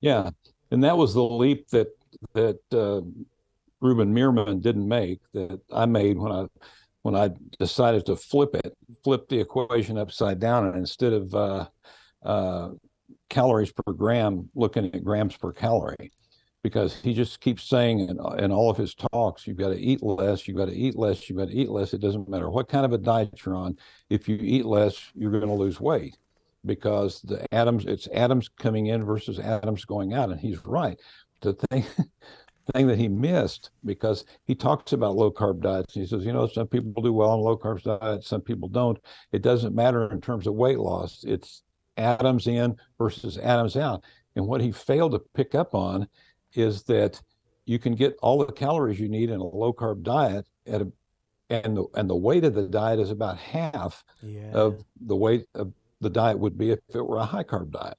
Yeah, and that was the leap that Ruben Meerman didn't make, that I made when I decided to flip the equation upside down, and instead of uh, calories per gram, looking at grams per calorie, because he just keeps saying in all of his talks, you've got to eat less, you've got to eat less, you've got to eat less. It doesn't matter what kind of a diet you're on. If you eat less, you're going to lose weight, because it's atoms coming in versus atoms going out. And he's right. The thing that he missed, because he talks about low carb diets. He says, some people do well on low carb diets, some people don't. It doesn't matter in terms of weight loss. It's atoms in versus atoms out. And what he failed to pick up on is that you can get all the calories you need in a low carb diet and the weight of the diet is about half of the weight of the diet would be if it were a high carb diet.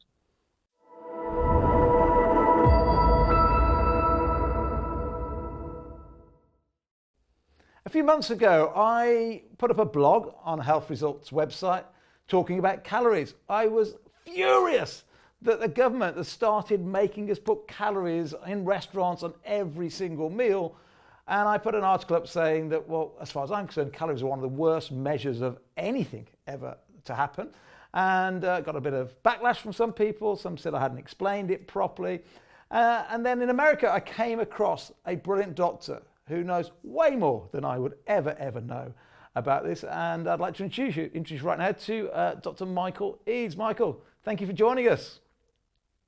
A few months ago, I put up a blog on Health Results website talking about calories. I was furious that the government has started making us put calories in restaurants on every single meal. And I put an article up saying that, well, as far as I'm concerned, calories are one of the worst measures of anything ever to happen. And got a bit of backlash from some people. Some said I hadn't explained it properly. And then in America, I came across a brilliant doctor who knows way more than I would ever know about this. And I'd like to introduce you right now to Dr. Michael Eades. Michael, thank you for joining us.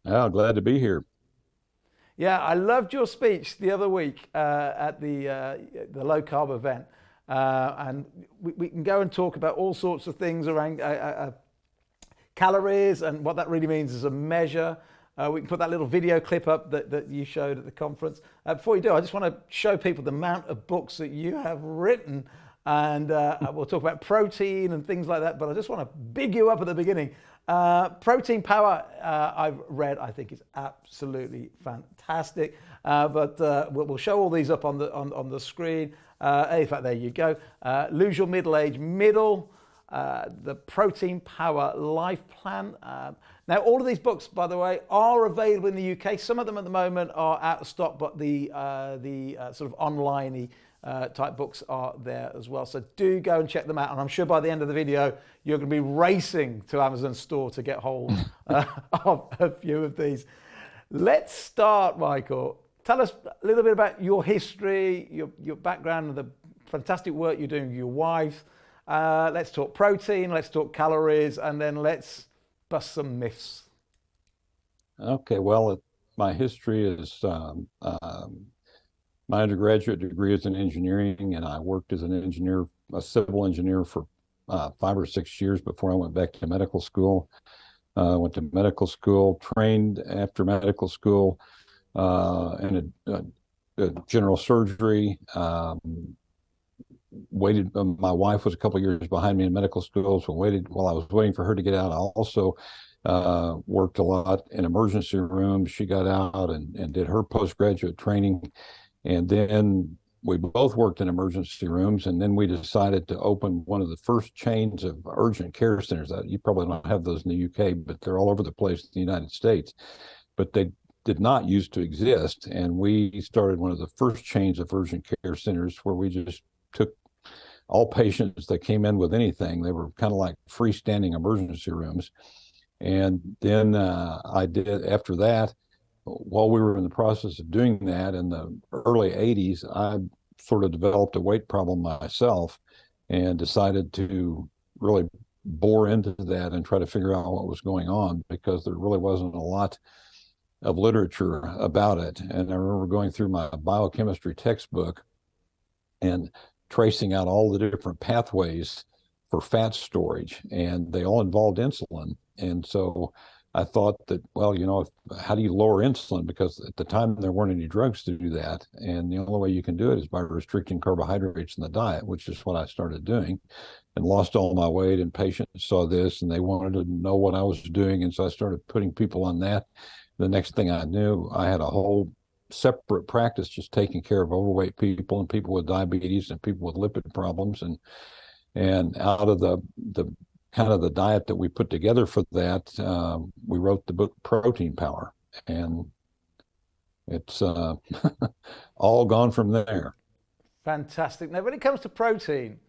Oh, glad to be here. Yeah, I loved your speech the other week at the low carb event. And we can go and talk about all sorts of things around calories and what that really means as a measure. We can put that little video clip up that you showed at the conference. Before you do, I just want to show people the amount of books that you have written, and we'll talk about protein and things like that, but I just want to big you up at the beginning. Protein Power, I've read, I think it's absolutely fantastic, but we'll show all these up on the screen. In fact, there you go. Lose Your Middle Age Middle, the Protein Power Life Plan. Now, all of these books, by the way, are available in the UK. Some of them at the moment are out of stock, but the sort of online-y type books are there as well. So do go and check them out. And I'm sure by the end of the video, you're going to be racing to Amazon store to get hold of a few of these. Let's start, Michael. Tell us a little bit about your history, your background, and the fantastic work you're doing with your wife. Let's talk protein, let's talk calories, and then let's bust some myths. Okay, well, my history is my undergraduate degree is in engineering, and I worked as an engineer, a civil engineer, for 5 or 6 years before I went back to medical school. Went to medical school, trained after medical school in a general surgery. Waited. My wife was a couple of years behind me in medical school, so waited while I was waiting for her to get out. I also worked a lot in emergency rooms. She got out and did her postgraduate training, and then we both worked in emergency rooms. And then we decided to open one of the first chains of urgent care centers. You probably don't have those in the UK, but they're all over the place in the United States. But they did not used to exist, and we started one of the first chains of urgent care centers where we just took all patients that came in with anything. They were kind of like freestanding emergency rooms. And then I did, after that, while we were in the process of doing that in the early 80s, I sort of developed a weight problem myself and decided to really bore into that and try to figure out what was going on, because there really wasn't a lot of literature about it. And I remember going through my biochemistry textbook and tracing out all the different pathways for fat storage, and they all involved insulin. And so I thought that, well, how do you lower insulin? Because at the time there weren't any drugs to do that, and the only way you can do it is by restricting carbohydrates in the diet, which is what I started doing, and lost all my weight. And patients saw this and they wanted to know what I was doing, and so I started putting people on that. The next thing I knew, I had a whole separate practice just taking care of overweight people and people with diabetes and people with lipid problems. And out of the kind of the diet that we put together for that, we wrote the book Protein Power. and it's all gone from there. Fantastic. Now, when it comes to protein,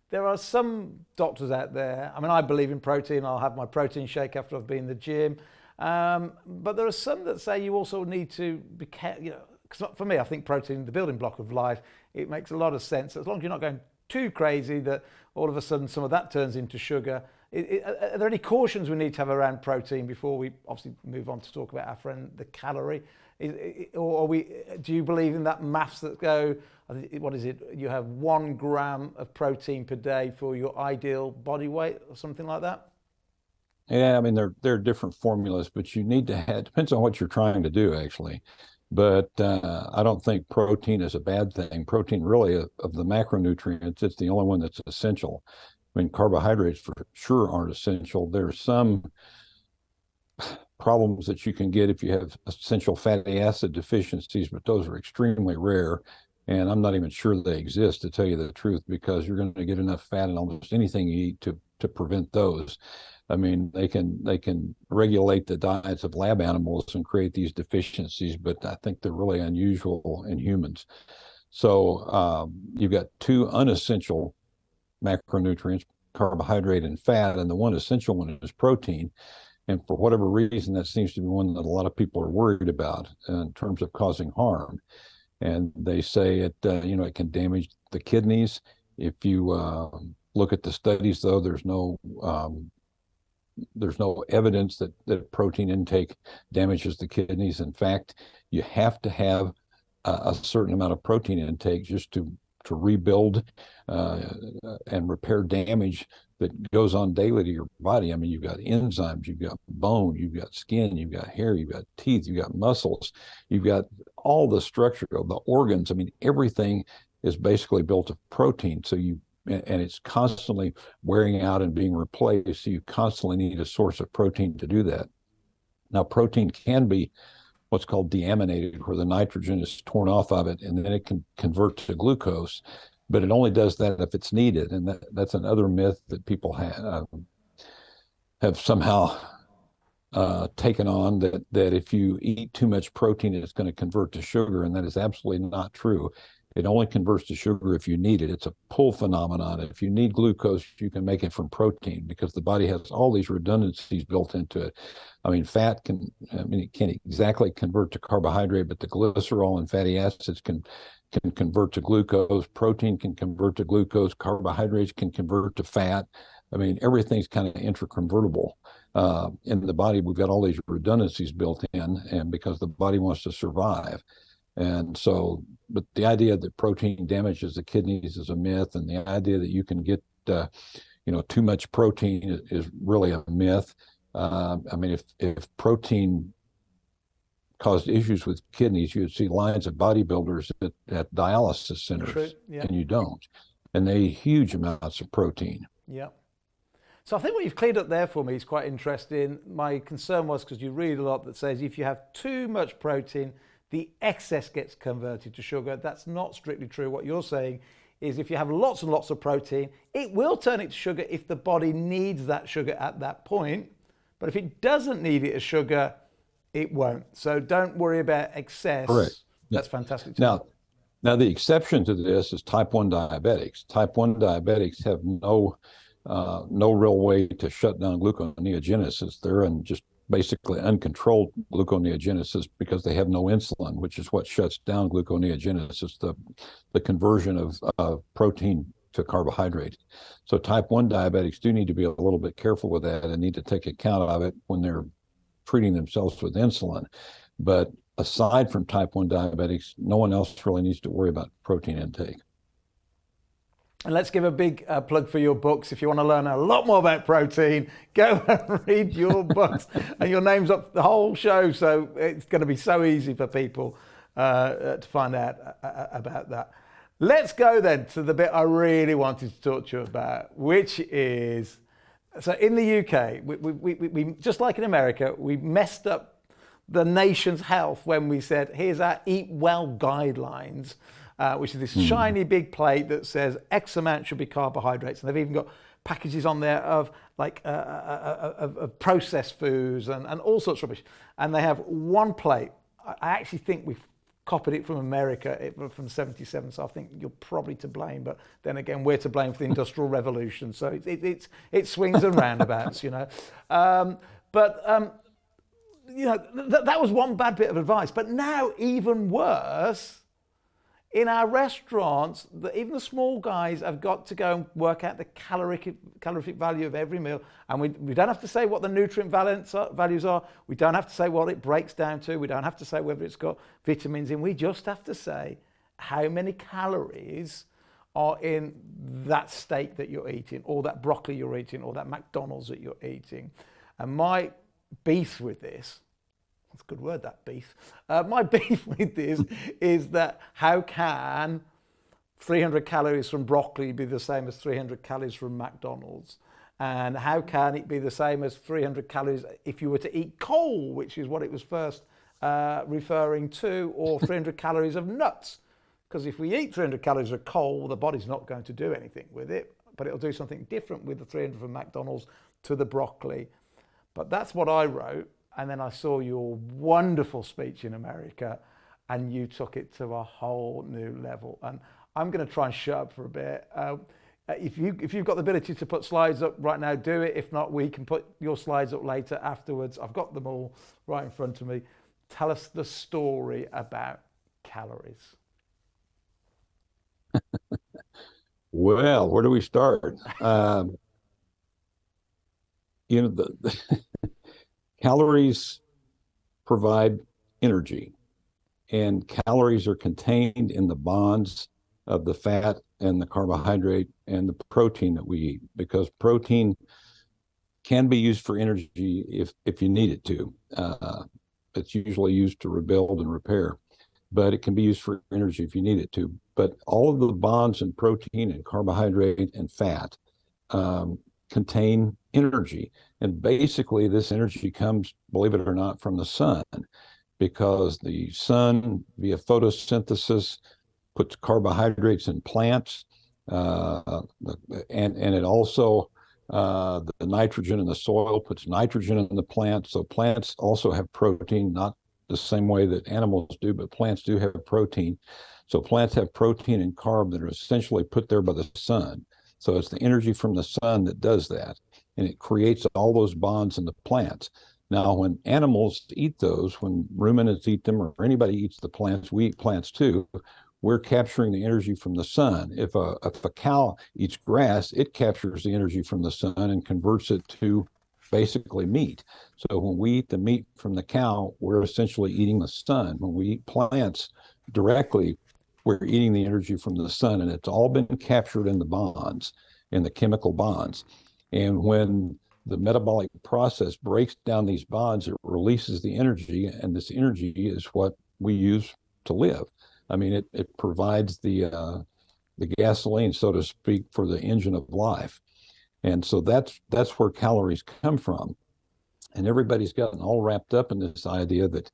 there are some doctors out there. I mean, I believe in protein. I'll have my protein shake after I've been in the gym. But there are some that say you also need to be careful. You know, because for me, I think protein is the building block of life. It makes a lot of sense as long as you're not going too crazy that all of a sudden some of that turns into sugar. Are there any cautions we need to have around protein before we obviously move on to talk about our friend the calorie? Or do you believe in that maths that go, what is it? You have 1 gram of protein per day for your ideal body weight or something like that? Yeah, I mean, there are different formulas, but you need to have, depends on what you're trying to do, actually. But I don't think protein is a bad thing. Protein really, of the macronutrients, it's the only one that's essential. I mean, carbohydrates for sure aren't essential. There's some problems that you can get if you have essential fatty acid deficiencies, but those are extremely rare. And I'm not even sure they exist, to tell you the truth, because you're going to get enough fat in almost anything you eat to prevent those. I mean, they can regulate the diets of lab animals and create these deficiencies, but I think they're really unusual in humans. So you've got 2 unessential macronutrients, carbohydrate and fat, and the one essential one is protein. And for whatever reason, that seems to be one that a lot of people are worried about in terms of causing harm. And they say it can damage the kidneys. If you look at the studies, though, there's no evidence that protein intake damages the kidneys. In fact, you have to have a certain amount of protein intake just to rebuild and repair damage that goes on daily to your body. I mean, you've got enzymes, you've got bone, you've got skin, you've got hair, you've got teeth, you've got muscles, you've got all the structure of the organs. I mean, everything is basically built of protein. So and it's constantly wearing out and being replaced. So you constantly need a source of protein to do that. Now, protein can be what's called deaminated, where the nitrogen is torn off of it, and then it can convert to glucose. But it only does that if it's needed, and that's another myth that people have somehow taken on, that if you eat too much protein, it's going to convert to sugar, and that is absolutely not true. It only converts to sugar if you need it. It's a pull phenomenon. If you need glucose, you can make it from protein, because the body has all these redundancies built into it. I mean, it can't exactly convert to carbohydrate, but the glycerol and fatty acids can convert to glucose. Protein can convert to glucose. Carbohydrates can convert to fat. I mean, everything's kind of intraconvertible. In the body, we've got all these redundancies built in, and because the body wants to survive. And so, but the idea that protein damages the kidneys is a myth, and the idea that you can get, too much protein is really a myth. I mean, if protein caused issues with kidneys, you'd see lines of bodybuilders at dialysis centers. True. Yeah. And you don't. And they eat huge amounts of protein. Yeah. So I think what you've cleared up there for me is quite interesting. My concern was, because you read a lot that says if you have too much protein, the excess gets converted to sugar. That's not strictly true. What you're saying is if you have lots and lots of protein, it will turn it to sugar if the body needs that sugar at that point. But if it doesn't need it as sugar, it won't. So don't worry about excess. Correct. That's fantastic. Now, the exception to this is type 1 diabetics. Type 1 diabetics have no real way to shut down gluconeogenesis. They're in just basically uncontrolled gluconeogenesis because they have no insulin, which is what shuts down gluconeogenesis, the conversion of protein to carbohydrate. So type 1 diabetics do need to be a little bit careful with that and need to take account of it when they're treating themselves with insulin. But aside from type 1 diabetics, no one else really needs to worry about protein intake. And let's give a big plug for your books. If you want to learn a lot more about protein, go and read your books. And your name's up the whole show, so it's going to be so easy for people to find out about that. Let's go then to the bit I really wanted to talk to you about, which is, so in the UK, we just like in America, we messed up the nation's health when we said, here's our Eat Well guidelines. Which is this shiny big plate that says X amount should be carbohydrates. And they've even got packages on there of like of processed foods and all sorts of rubbish. And they have one plate. I actually think we've copied it from America from 77, so I think you're probably to blame, but then again we're to blame for the Industrial Revolution, so it swings and roundabouts, you know. You know, that was one bad bit of advice. But now, even worse, in our restaurants, even the small guys have got to go and work out the calorific value of every meal. And we don't have to say what the nutrient values are. We don't have to say what it breaks down to. We don't have to say whether it's got vitamins in. We just have to say how many calories are in that steak that you're eating, or that broccoli you're eating, or that McDonald's that you're eating. And my beef with this, that's a good word, that beef. My beef with this is that how can 300 calories from broccoli be the same as 300 calories from McDonald's? And how can it be the same as 300 calories if you were to eat coal, which is what it was first referring to, or 300 calories of nuts? Because if we eat 300 calories of coal, the body's not going to do anything with it, but it'll do something different with the 300 from McDonald's to the broccoli. But that's what I wrote, and then I saw your wonderful speech in America, and you took it to a whole new level. And I'm going to try and shut up for a bit. If you've got the ability to put slides up right now, do it. If not, we can put your slides up later afterwards. I've got them all right in front of me. Tell us the story about calories. Well, where do we start? You know, the calories provide energy, and calories are contained in the bonds of the fat and the carbohydrate and the protein that we eat, because protein can be used for energy if you need it to. It's usually used to rebuild and repair, but it can be used for energy if you need it to. But all of the bonds in protein and carbohydrate and fat contain energy. And basically this energy comes, believe it or not, from the sun, because the sun via photosynthesis puts carbohydrates in plants, and it also, the nitrogen in the soil puts nitrogen in the plant. So plants also have protein, not the same way that animals do, but plants do have protein. So plants have protein and carb that are essentially put there by the sun. So it's the energy from the sun that does that, and it creates all those bonds in the plants. Now, when animals eat those, when ruminants eat them, or anybody eats the plants, we eat plants too, we're capturing the energy from the sun. If a cow eats grass, it captures the energy from the sun and converts it to basically meat. So when we eat the meat from the cow, we're essentially eating the sun. When we eat plants directly, we're eating the energy from the sun, and it's all been captured in the bonds, in the chemical bonds. And when the metabolic process breaks down these bonds, it releases the energy, and this energy is what we use to live. I mean, it provides the gasoline, so to speak, for the engine of life. And so that's where calories come from. And everybody's gotten all wrapped up in this idea that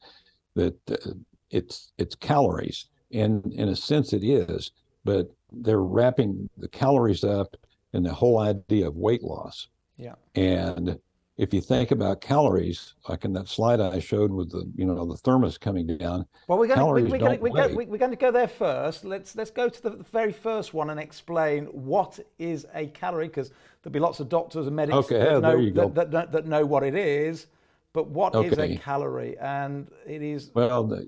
it's calories. And in a sense it is, but they're wrapping the calories up in the whole idea of weight loss. Yeah. And if you think about calories, like in that slide I showed with the thermos coming down. Well, we're going to go there first. Let's go to the very first one and explain what is a calorie, because there'll be lots of doctors and medics that know what it is, but what is a calorie? And it is, well,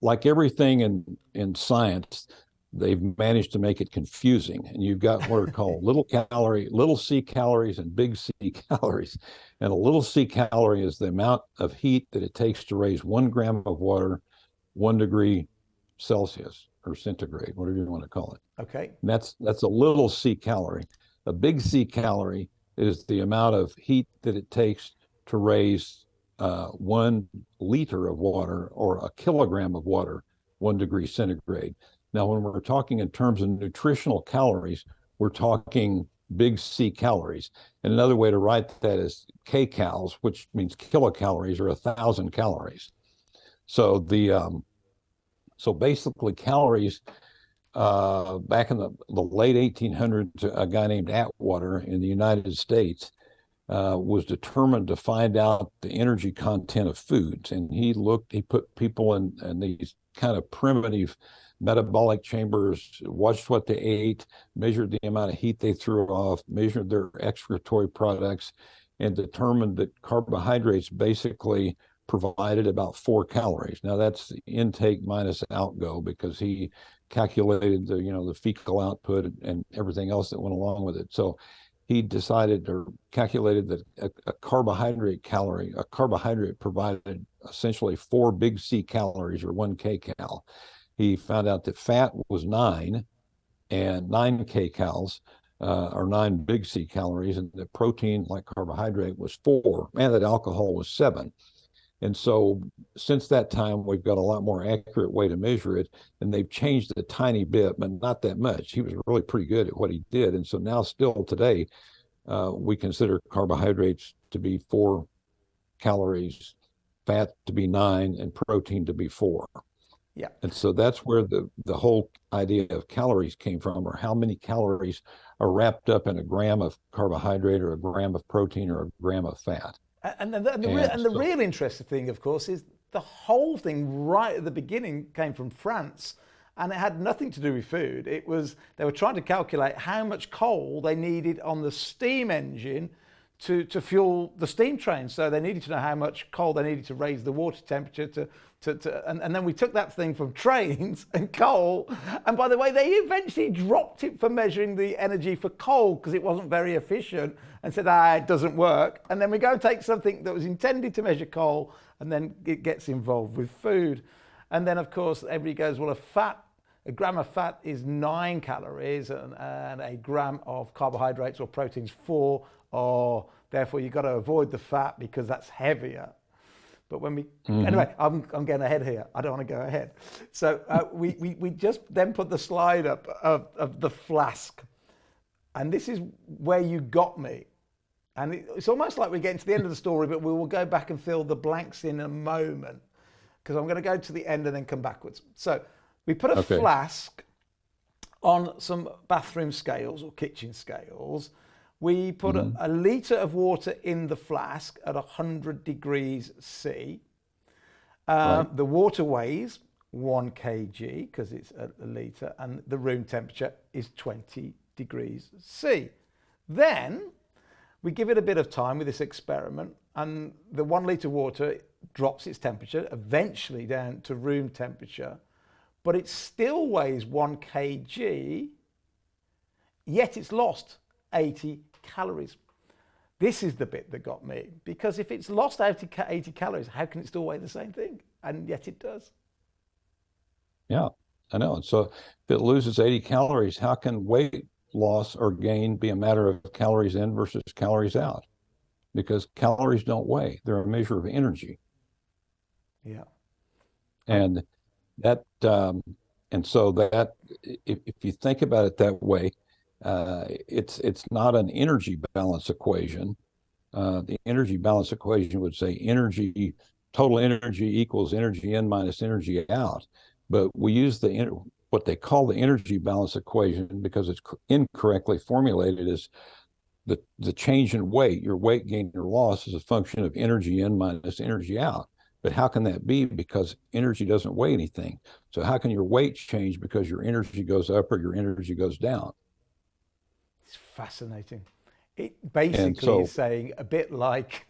like everything in science, they've managed to make it confusing. And you've got what are called little c calories and big C calories. And a little c calorie is the amount of heat that it takes to raise 1 gram of water 1 degree Celsius or centigrade, whatever you want to call it. Okay. And that's a little c calorie. A big C calorie is the amount of heat that it takes to raise 1 liter of water, or a kilogram of water 1 degree centigrade. Now, when we're talking in terms of nutritional calories, we're talking big C calories. And another way to write that is kcals, which means kilocalories, or 1,000 calories. So so basically calories back in the late 1800s, a guy named Atwater in the United States was determined to find out the energy content of foods. And he put people in these kind of primitive metabolic chambers, watched what they ate, measured the amount of heat they threw off, measured their excretory products, and determined that carbohydrates basically provided about 4 calories. Now that's the intake minus outgo, because he calculated the fecal output and everything else that went along with it. So he decided or calculated that a carbohydrate provided essentially 4 big C calories, or 1 kcal. He found out that fat was 9, and 9 kcals, or 9 big C calories, and that protein, like carbohydrate, was 4, and that alcohol was 7. And so since that time, we've got a lot more accurate way to measure it, and they've changed a tiny bit, but not that much. He was really pretty good at what he did. And so now still today, we consider carbohydrates to be 4 calories, fat to be 9, and protein to be 4. Yeah. And so that's where the whole idea of calories came from, or how many calories are wrapped up in a gram of carbohydrate, or a gram of protein, or a gram of fat. And the real interesting thing, of course, is the whole thing right at the beginning came from France, and it had nothing to do with food. It was, they were trying to calculate how much coal they needed on the steam engine to fuel the steam train. So they needed to know how much coal they needed to raise the water temperature and then we took that thing from trains and coal. And by the way, they eventually dropped it for measuring the energy for coal because it wasn't very efficient, and said, it doesn't work. And then we go and take something that was intended to measure coal, and then it gets involved with food. And then of course, everybody goes, well, a gram of fat is 9 calories, and a gram of carbohydrates or proteins 4, or therefore you've got to avoid the fat because that's heavier. But when we, anyway, I'm getting ahead here. I don't want to go ahead. So we just then put the slide up of the flask. And this is where you got me. And it's almost like we're getting to the end of the story, but we will go back and fill the blanks in a moment, because I'm going to go to the end and then come backwards. So we put a flask on some bathroom scales or kitchen scales. We put a litre of water in the flask at 100 degrees C. The water weighs 1 kg because it's a litre, and the room temperature is 20 degrees C. Then we give it a bit of time with this experiment, and the 1 litre water drops its temperature eventually down to room temperature, but it still weighs 1 kg, yet it's lost 80 calories. This is the bit that got me, because if it's lost 80 calories, how can it still weigh the same thing? And yet it does. Yeah, I know. And so if it loses 80 calories, how can weight loss or gain be a matter of calories in versus calories out? Because calories don't weigh. They're a measure of energy. Yeah. And that, and so that, if you think about it that way, it's not an energy balance equation. The energy balance equation would say total energy equals energy in minus energy out. But we use what they call the energy balance equation because it's incorrectly formulated as the change in weight. Your weight gain or loss is a function of energy in minus energy out. But how can that be? Because energy doesn't weigh anything. So how can your weight change because your energy goes up or your energy goes down? It's fascinating. It basically is saying a bit like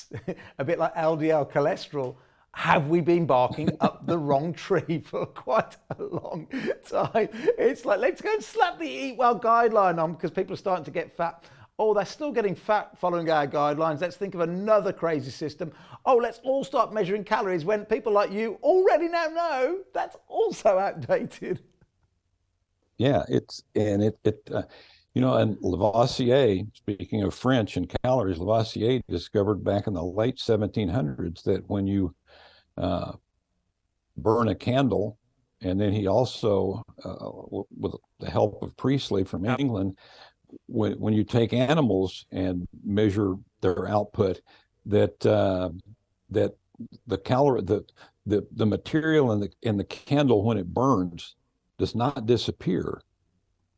LDL cholesterol. Have we been barking up the wrong tree for quite a long time? It's like, let's go and slap the Eat Well guideline on because people are starting to get fat. Oh, they're still getting fat following our guidelines. Let's think of another crazy system. Oh, let's all start measuring calories when people like you already now know that's also outdated. Yeah, and Lavoisier, speaking of French and calories, Lavoisier discovered back in the late 1700s that when you burn a candle, and then he also, with the help of Priestley from England, when you take animals and measure their output, that the calorie, the material in the candle when it burns does not disappear.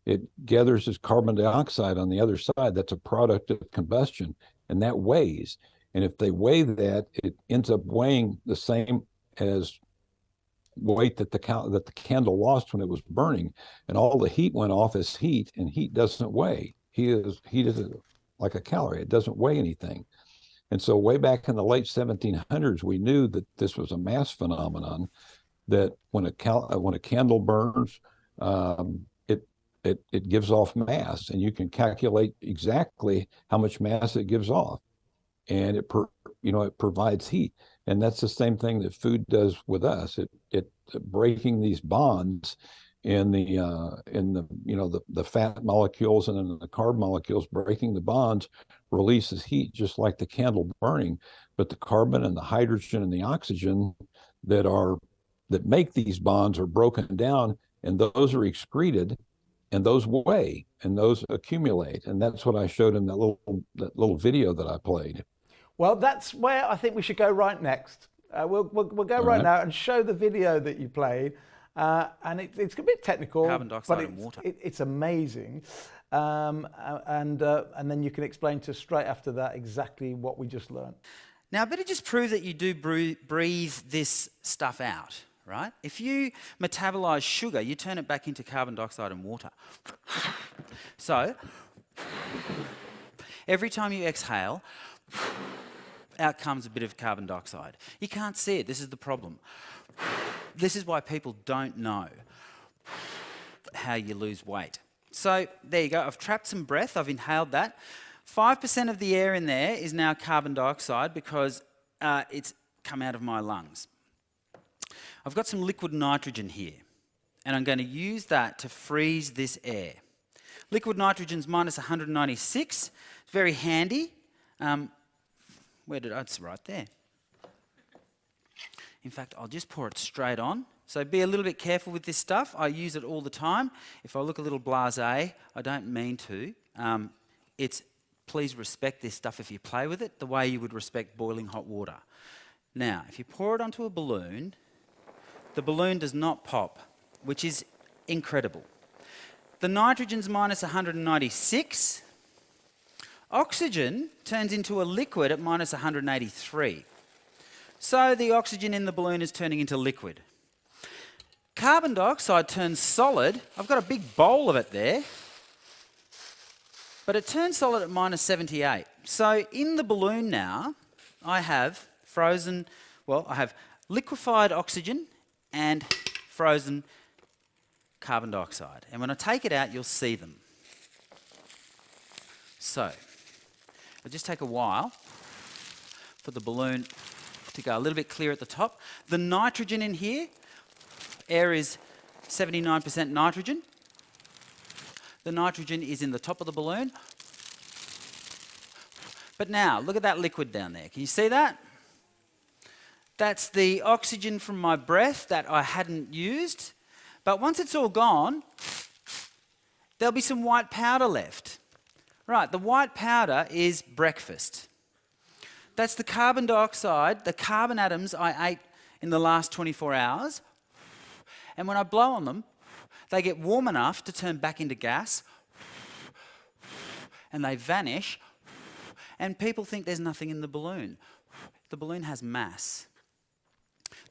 It gathers as carbon dioxide on the other side. That's a product of combustion, and that weighs. And if they weigh that, it ends up weighing the same as weight that the candle lost when it was burning, and all the heat went off as heat, and heat doesn't weigh. Heat is like a calorie. It doesn't weigh anything. And so way back in the late 1700s, we knew that this was a mass phenomenon, that when a candle burns, it gives off mass, and you can calculate exactly how much mass it gives off, and it provides heat. And that's the same thing that food does with us. It breaking these bonds in the fat molecules and in the carb molecules, breaking the bonds releases heat, just like the candle burning. But the carbon and the hydrogen and the oxygen that make these bonds are broken down, and those are excreted, and those weigh, and those accumulate. And that's what I showed in that little video that I played. Well, that's where I think we should go right next. We'll go right now and show the video that you played. And it's a bit technical, carbon dioxide and water. It's amazing. And then you can explain to us straight after that exactly what we just learned. Now, I better just prove that you do breathe this stuff out, right? If you metabolize sugar, you turn it back into carbon dioxide and water. So, every time you exhale, out comes a bit of carbon dioxide. You can't see it. This is the problem. This is why people don't know how you lose weight. So there you go. I've trapped some breath. I've inhaled that. 5% of the air in there is now carbon dioxide because it's come out of my lungs. I've got some liquid nitrogen here, and I'm going to use that to freeze this air. Liquid nitrogen's minus 196. It's very handy. It's right there. In fact, I'll just pour it straight on. So be a little bit careful with this stuff. I use it all the time. If I look a little blasé, I don't mean to. Please respect this stuff if you play with it the way you would respect boiling hot water. Now, if you pour it onto a balloon, the balloon does not pop, which is incredible. The nitrogen's minus 196. Oxygen turns into a liquid at minus 183. So the oxygen in the balloon is turning into liquid. Carbon dioxide turns solid. I've got a big bowl of it there. But it turns solid at minus 78. So in the balloon now, I have I have liquefied oxygen and frozen carbon dioxide. And when I take it out, you'll see them. So it'll just take a while for the balloon to go a little bit clear at the top. The nitrogen in here, air is 79% nitrogen. The nitrogen is in the top of the balloon. But now, look at that liquid down there. Can you see that? That's the oxygen from my breath that I hadn't used. But once it's all gone, there'll be some white powder left. Right, the white powder is breakfast. That's the carbon dioxide, the carbon atoms I ate in the last 24 hours. And when I blow on them, they get warm enough to turn back into gas, and they vanish, and people think there's nothing in the balloon. The balloon has mass.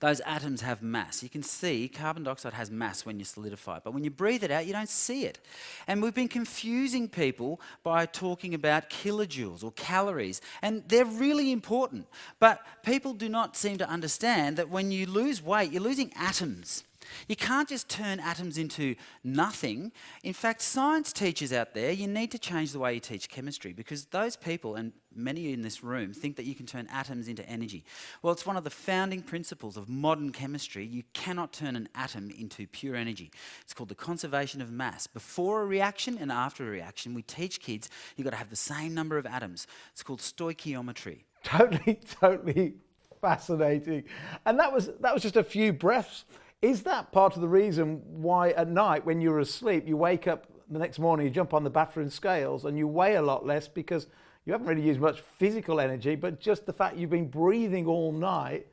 Those atoms have mass. You can see carbon dioxide has mass when you solidify it, but when you breathe it out, you don't see it. And we've been confusing people by talking about kilojoules or calories, and they're really important. But people do not seem to understand that when you lose weight, you're losing atoms. You can't just turn atoms into nothing. In fact, science teachers out there, you need to change the way you teach chemistry, because those people, and many in this room, think that you can turn atoms into energy. Well, it's one of the founding principles of modern chemistry. You cannot turn an atom into pure energy. It's called the conservation of mass. Before a reaction and after a reaction, we teach kids you've got to have the same number of atoms. It's called stoichiometry. Totally fascinating. And that was just a few breaths. Is that part of the reason why at night when you're asleep, you wake up the next morning, you jump on the bathroom scales and you weigh a lot less because you haven't really used much physical energy, but just the fact you've been breathing all night,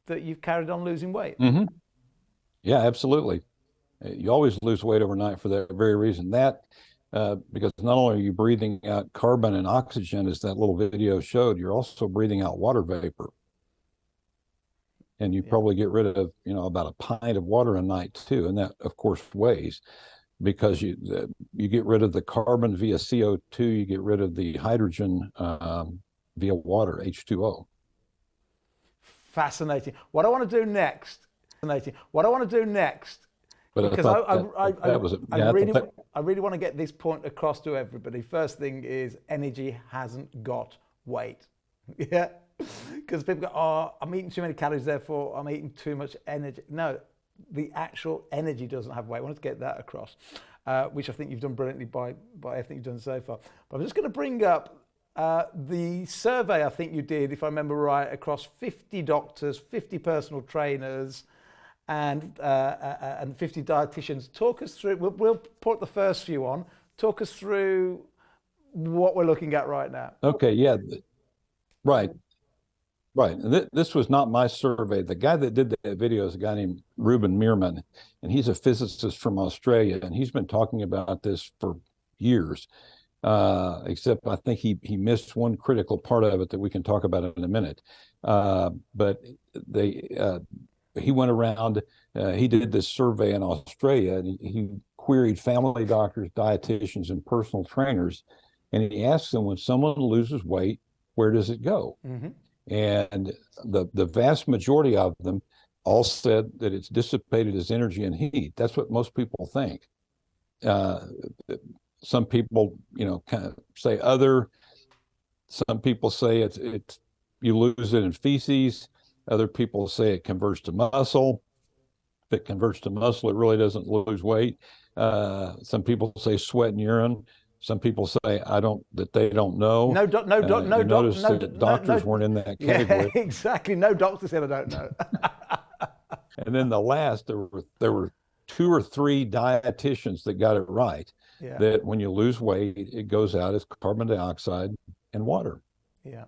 that you've carried on losing weight? Mm-hmm. Yeah, absolutely. You always lose weight overnight for that very reason. That because not only are you breathing out carbon and oxygen, as that little video showed, you're also breathing out water vapor. And you probably get rid of, about a pint of water a night too. And that, of course, weighs, because you get rid of the carbon via CO2, you get rid of the hydrogen via water, H2O. Fascinating. What I want to do next, because I really want to get this point across to everybody. First thing is, energy hasn't got weight. Yeah. Because people go, oh, I'm eating too many calories, therefore I'm eating too much energy. No, the actual energy doesn't have weight. I wanted to get that across, which I think you've done brilliantly by everything you've done so far. But I'm just going to bring up the survey I think you did, if I remember right, across 50 doctors, 50 personal trainers, and 50 dietitians. Talk us through, we'll put the first few on, talk us through what we're looking at right now. Okay, yeah, right. Right. And this was not my survey. The guy that did that video is a guy named Ruben Meerman, and he's a physicist from Australia, and he's been talking about this for years, except I think he missed one critical part of it that we can talk about in a minute. But he went around, he did this survey in Australia, and he queried family doctors, dietitians, and personal trainers, and he asked them, when someone loses weight, where does it go? Mm-hmm. And the vast majority of them all said that it's dissipated as energy and heat. That's what most people think. Some people, kind of say other. Some people say it's you lose it in feces. Other people say it converts to muscle. If it converts to muscle, it really doesn't lose weight. Some people say sweat and urine. Some people say they don't know. Doctors weren't in that category. Yeah, exactly. No doctor said I don't know. And then the last, there were 2 or 3 dietitians that got it right. Yeah. That when you lose weight, it goes out as carbon dioxide and water. Yeah,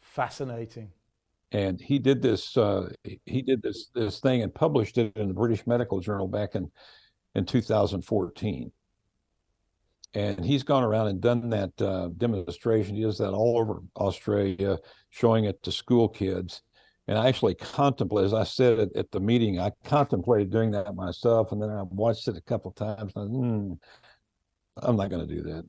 fascinating. And he did this. This thing and published it in the British Medical Journal back in 2014. And he's gone around and done that demonstration. He does that all over Australia, showing it to school kids. And I actually contemplated, as I said at the meeting, I contemplated doing that myself. And then I watched it a couple of times. And I'm not going to do that.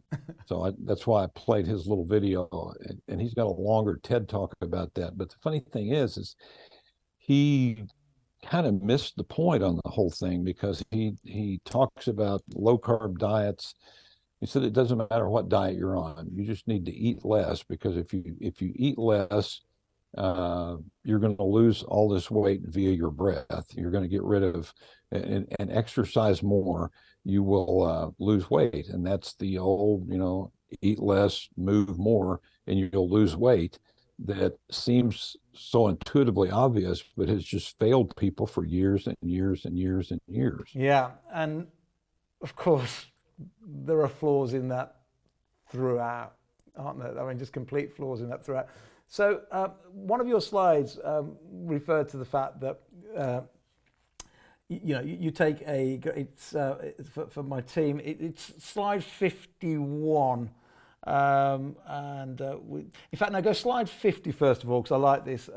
So that's why I played his little video. And he's got a longer TED talk about that. But the funny thing is he kind of missed the point on the whole thing, because he talks about low carb diets. He said it doesn't matter what diet you're on. You just need to eat less, because if you eat less, you're going to lose all this weight via your breath. You're going to get rid of and exercise more. You will lose weight, and that's the old, eat less, move more, and you'll lose weight. That seems so intuitively obvious, but has just failed people for years and years and years and years. Yeah, and of course, there are flaws in that throughout, aren't there? I mean, just complete flaws in that throughout. So one of your slides referred to the fact that you take it's for my team. It's slide 51, in fact, no, go slide 50 first of all, because I like this.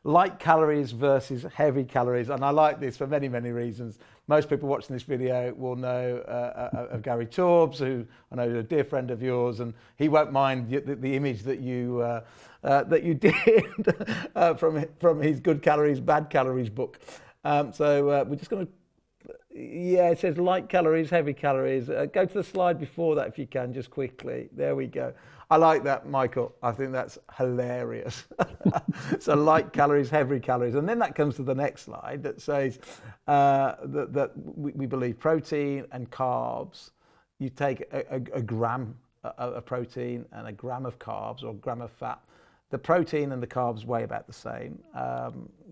Light calories versus heavy calories, and I like this for many, many reasons. Most people watching this video will know of Gary Torbs, who I know is a dear friend of yours, and he won't mind the image that you did from his Good Calories, Bad Calories book. So we're just going to, it says light calories, heavy calories. Go to the slide before that if you can, just quickly. There we go. I like that, Michael. I think that's hilarious. So light calories, heavy calories. And then that comes to the next slide that says that we believe protein and carbs, you take a gram of protein and a gram of carbs or a gram of fat. The protein and the carbs weigh about the same,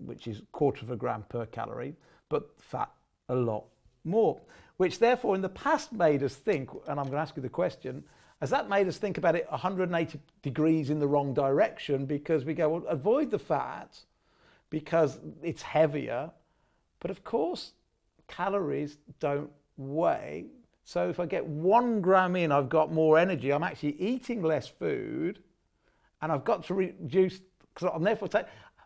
which is 1/4 of a gram per calorie, but fat a lot more, which therefore in the past made us think, and I'm going to ask you the question, has that made us think about it 180 degrees in the wrong direction? Because we go, well, avoid the fat because it's heavier. But of course, calories don't weigh. So if I get 1 gram in, I've got more energy. I'm actually eating less food, and I've got to reduce, because I'm therefore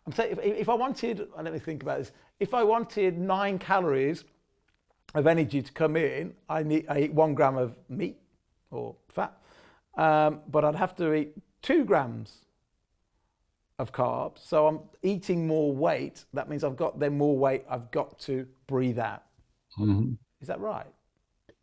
I'm saying if I wanted, let me think about this. If I wanted 9 calories of energy to come in, I eat 1 gram of meat or fat, but I'd have to eat 2 grams of carbs. So I'm eating more weight. That means I've got then more weight I've got to breathe out. Mm-hmm. Is that right?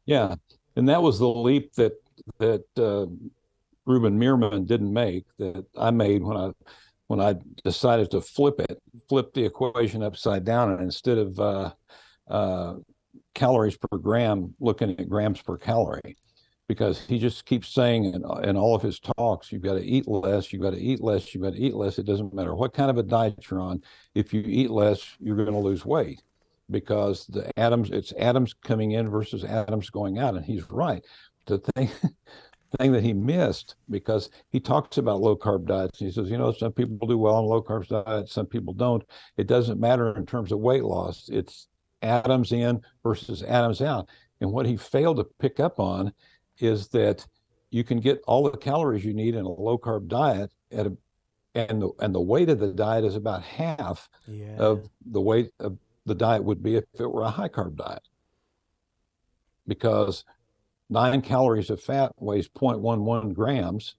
Yeah, and that was the leap that Ruben Meerman didn't make, that I made when I decided to flip the equation upside down, and instead of calories per gram, looking at grams per calorie, because he just keeps saying in all of his talks, you've got to eat less, you've got to eat less, you've got to eat less. It doesn't matter what kind of a diet you're on. If you eat less, you're going to lose weight, because it's atoms coming in versus atoms going out. And he's right. The thing that he missed, because he talks about low carb diets, he says, some people do well on low carb diets, some people don't. It doesn't matter in terms of weight loss. It's atoms in versus atoms out. And what he failed to pick up on is that you can get all the calories you need in a low carb diet and the weight of the diet is about half of the weight of the diet would be if it were a high carb diet, because 9 calories of fat weighs 0.11 grams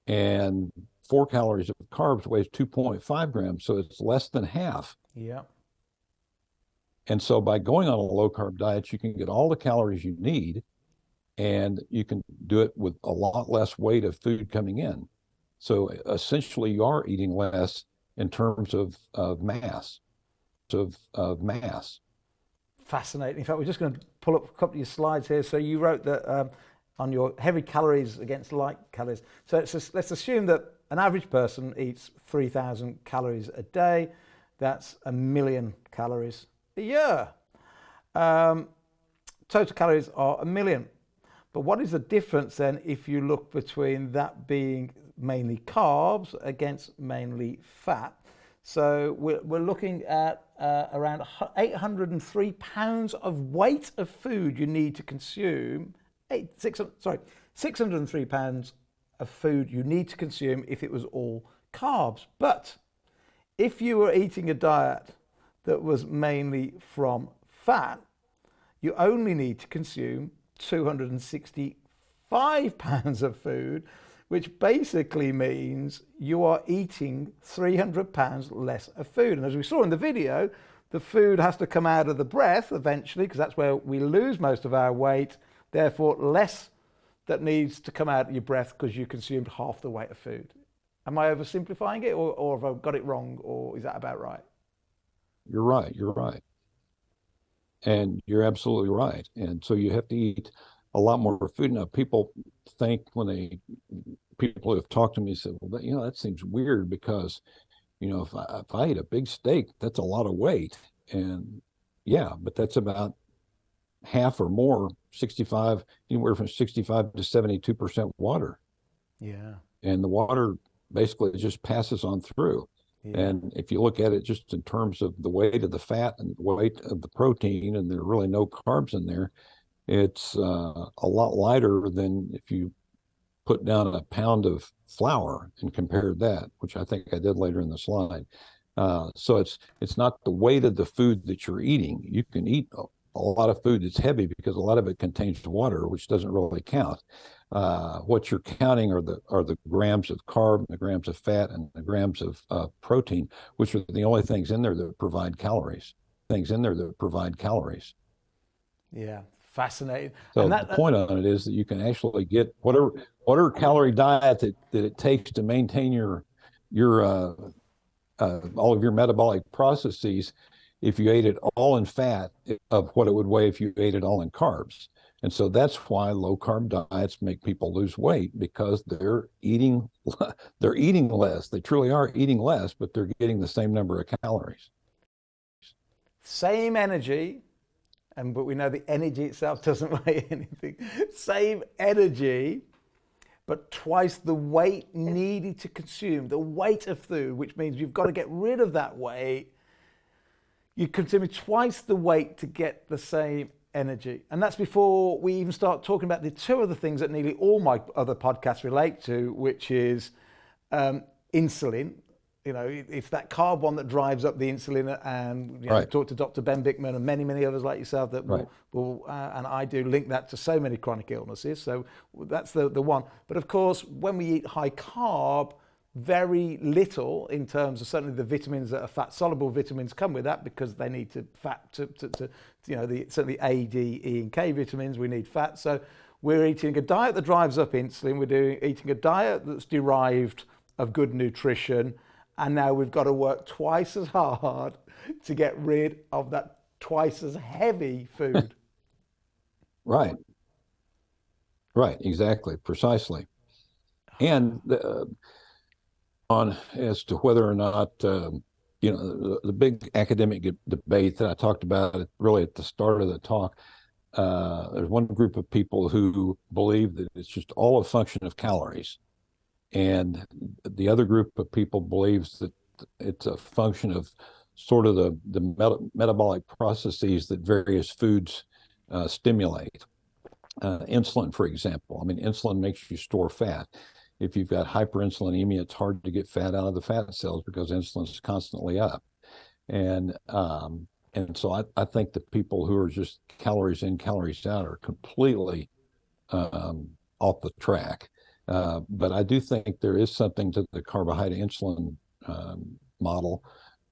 and 4 calories of carbs weighs 2.5 grams. So it's less than half. Yeah. And so by going on a low carb diet, you can get all the calories you need, and you can do it with a lot less weight of food coming in. So essentially you are eating less in terms of mass. Fascinating. In fact, we're just going to pull up a couple of your slides here. So you wrote that on your heavy calories against light calories. So let's assume that an average person eats 3,000 calories a day. That's 1 million calories a year. Total calories are 1 million. But what is the difference then if you look between that being mainly carbs against mainly fat? So we're looking at around 803 pounds of weight of food you need to consume. 603 pounds of food you need to consume if it was all carbs. But if you were eating a diet that was mainly from fat, you only need to consume 265 pounds of food, which basically means you are eating 300 pounds less of food. And as we saw in the video, the food has to come out of the breath eventually, because that's where we lose most of our weight. Therefore, less that needs to come out of your breath because you consumed half the weight of food. Am I oversimplifying it, or have I got it wrong, or is that about right? You're right. And you're absolutely right. And so you have to eat a lot more food. Now, people think people who have talked to me said, well, that seems weird, because, if I eat a big steak, that's a lot of weight. And yeah, but that's about half or more, anywhere from 65 to 72% water. Yeah. And the water basically just passes on through. Yeah. And if you look at it just in terms of the weight of the fat and the weight of the protein, and there are really no carbs in there, it's a lot lighter than if you put down a pound of flour and compared that, which I think I did later in the slide. So it's not the weight of the food that you're eating. You can eat a lot of food that's heavy because a lot of it contains water, which doesn't really count. What you're counting are the grams of carb, the grams of fat, and the grams of protein, which are the only things in there that provide calories. Yeah, fascinating. So the point on it is that you can actually get whatever calorie diet that it takes to maintain your all of your metabolic processes. If you ate it all in fat, of what it would weigh if you ate it all in carbs. And so that's why low carb diets make people lose weight, because they're eating less. They truly are eating less, but they're getting the same number of calories. Same energy, but we know the energy itself doesn't weigh anything. Same energy, but twice the weight needed to consume, the weight of food, which means you've got to get rid of that weight. you consume twice the weight to get the same energy. And that's before we even start talking about the two other things that nearly all my other podcasts relate to, which is insulin. You know, it's that carb one that drives up the insulin, and talk to Dr. Ben Bickman and many others like yourself that will and I do link that to so many chronic illnesses. So that's the one. But of course, when we eat high carb, very little in terms of certainly the vitamins that are fat soluble vitamins come with that, because they need to fat to certainly A, D, E, and K vitamins. We need fat. So we're eating a diet that drives up insulin. We're eating a diet that's derived of good nutrition. And now we've got to work twice as hard to get rid of that twice as heavy food. Right, exactly, precisely. And on as to whether or not, the big academic debate that I talked about really at the start of the talk, there's one group of people who believe that it's just all a function of calories. And the other group of people believes that it's a function of sort of the metabolic processes that various foods stimulate. Insulin, for example. I mean, insulin makes you store fat. If you've got hyperinsulinemia, it's hard to get fat out of the fat cells because insulin is constantly up. And so I think that people who are just calories in, calories out are completely off the track. But I do think there is something to the carbohydrate insulin model,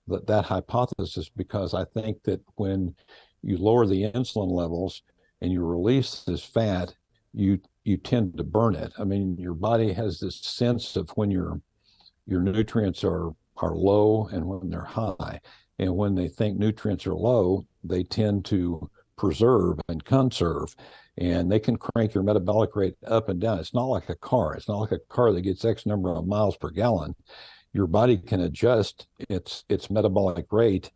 that hypothesis, because I think that when you lower the insulin levels and you release this fat, you tend to burn it. I mean, your body has this sense of when your nutrients are low and when they're high. And when they think nutrients are low, they tend to preserve and conserve. And they can crank your metabolic rate up and down. It's not like a car. It's not like a car that gets X number of miles per gallon. Your body can adjust its metabolic rate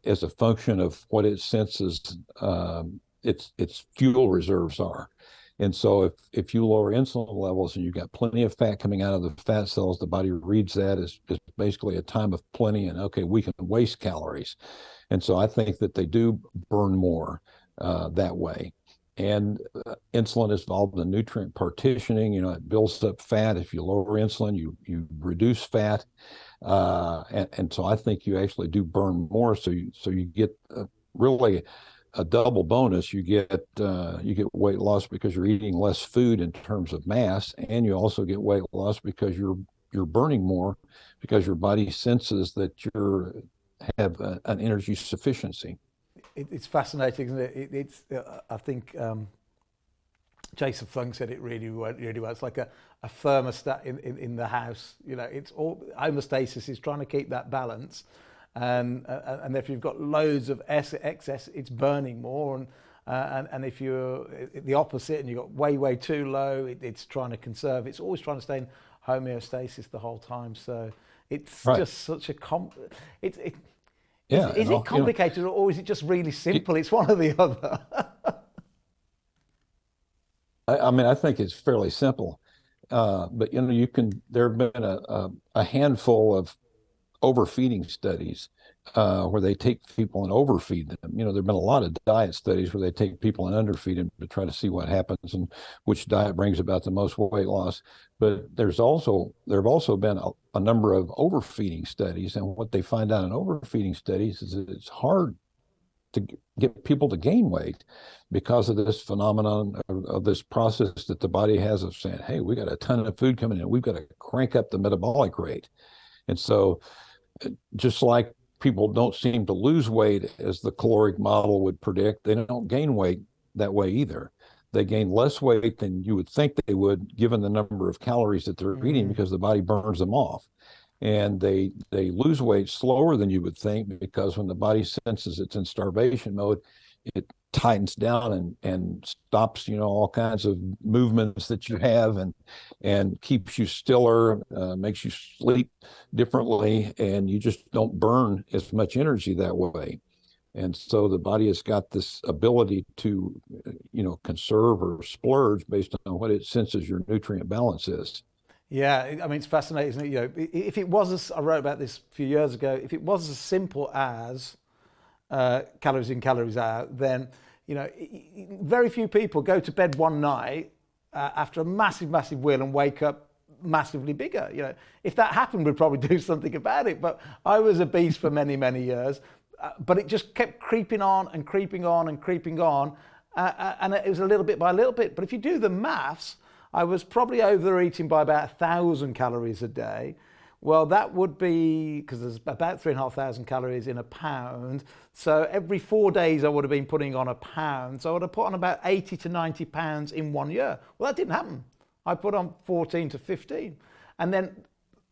as a function of what it senses its fuel reserves are. And so if you lower insulin levels and you've got plenty of fat coming out of the fat cells, the body reads that as basically a time of plenty, and okay, we can waste calories. And so I think that they do burn more that way. And insulin is involved in nutrient partitioning. It builds up fat. If you lower insulin, you reduce fat, and so I think you actually do burn more. So you get really a double bonus. You get weight loss because you're eating less food in terms of mass, and you also get weight loss because you're burning more, because your body senses that you have an energy sufficiency. It's fascinating, isn't it? I think Jason Fung said it really well. It's like a thermostat in the house. It's all homeostasis is trying to keep that balance, and if you've got loads of excess, it's burning more, and if you're the opposite and you've got way too low, it's trying to conserve. It's always trying to stay in homeostasis the whole time. So it's just such a Is it complicated, or is it just really simple? It's one or the other. I mean, I think it's fairly simple, but there have been a handful of overfeeding studies where they take people and overfeed them. There've been a lot of diet studies where they take people and underfeed them to try to see what happens and which diet brings about the most weight loss. But there have also been a number of overfeeding studies, and what they find out in overfeeding studies is that it's hard to get people to gain weight because of this phenomenon of this process that the body has of saying, hey, we got a ton of food coming in, we've got to crank up the metabolic rate. And so just like people don't seem to lose weight as the caloric model would predict, they don't gain weight that way either. They gain less weight than you would think they would, given the number of calories that they're eating, because the body burns them off. And they lose weight slower than you would think, because when the body senses it's in starvation mode, it tightens down and stops, all kinds of movements that you have, and keeps you stiller, makes you sleep differently, and you just don't burn as much energy that way. And so the body has got this ability to, conserve or splurge based on what it senses your nutrient balance is. Yeah, I mean, it's fascinating, isn't it? If it was, I wrote about this a few years ago, if it was as simple as calories in, calories out, then, you know, very few people go to bed one night after a massive, massive wheel and wake up massively bigger. You know, if that happened, we'd probably do something about it. But I was obese for many, many years, but it just kept creeping on and creeping on and creeping on. And it was a little bit by a little bit. But if you do the maths, I was probably overeating by about 1,000 calories a day. Well, that would be, because there's about 3,500 calories in a pound. So every 4 days I would have been putting on a pound. So I would have put on about 80 to 90 pounds in 1 year. Well, that didn't happen. I put on 14 to 15. And then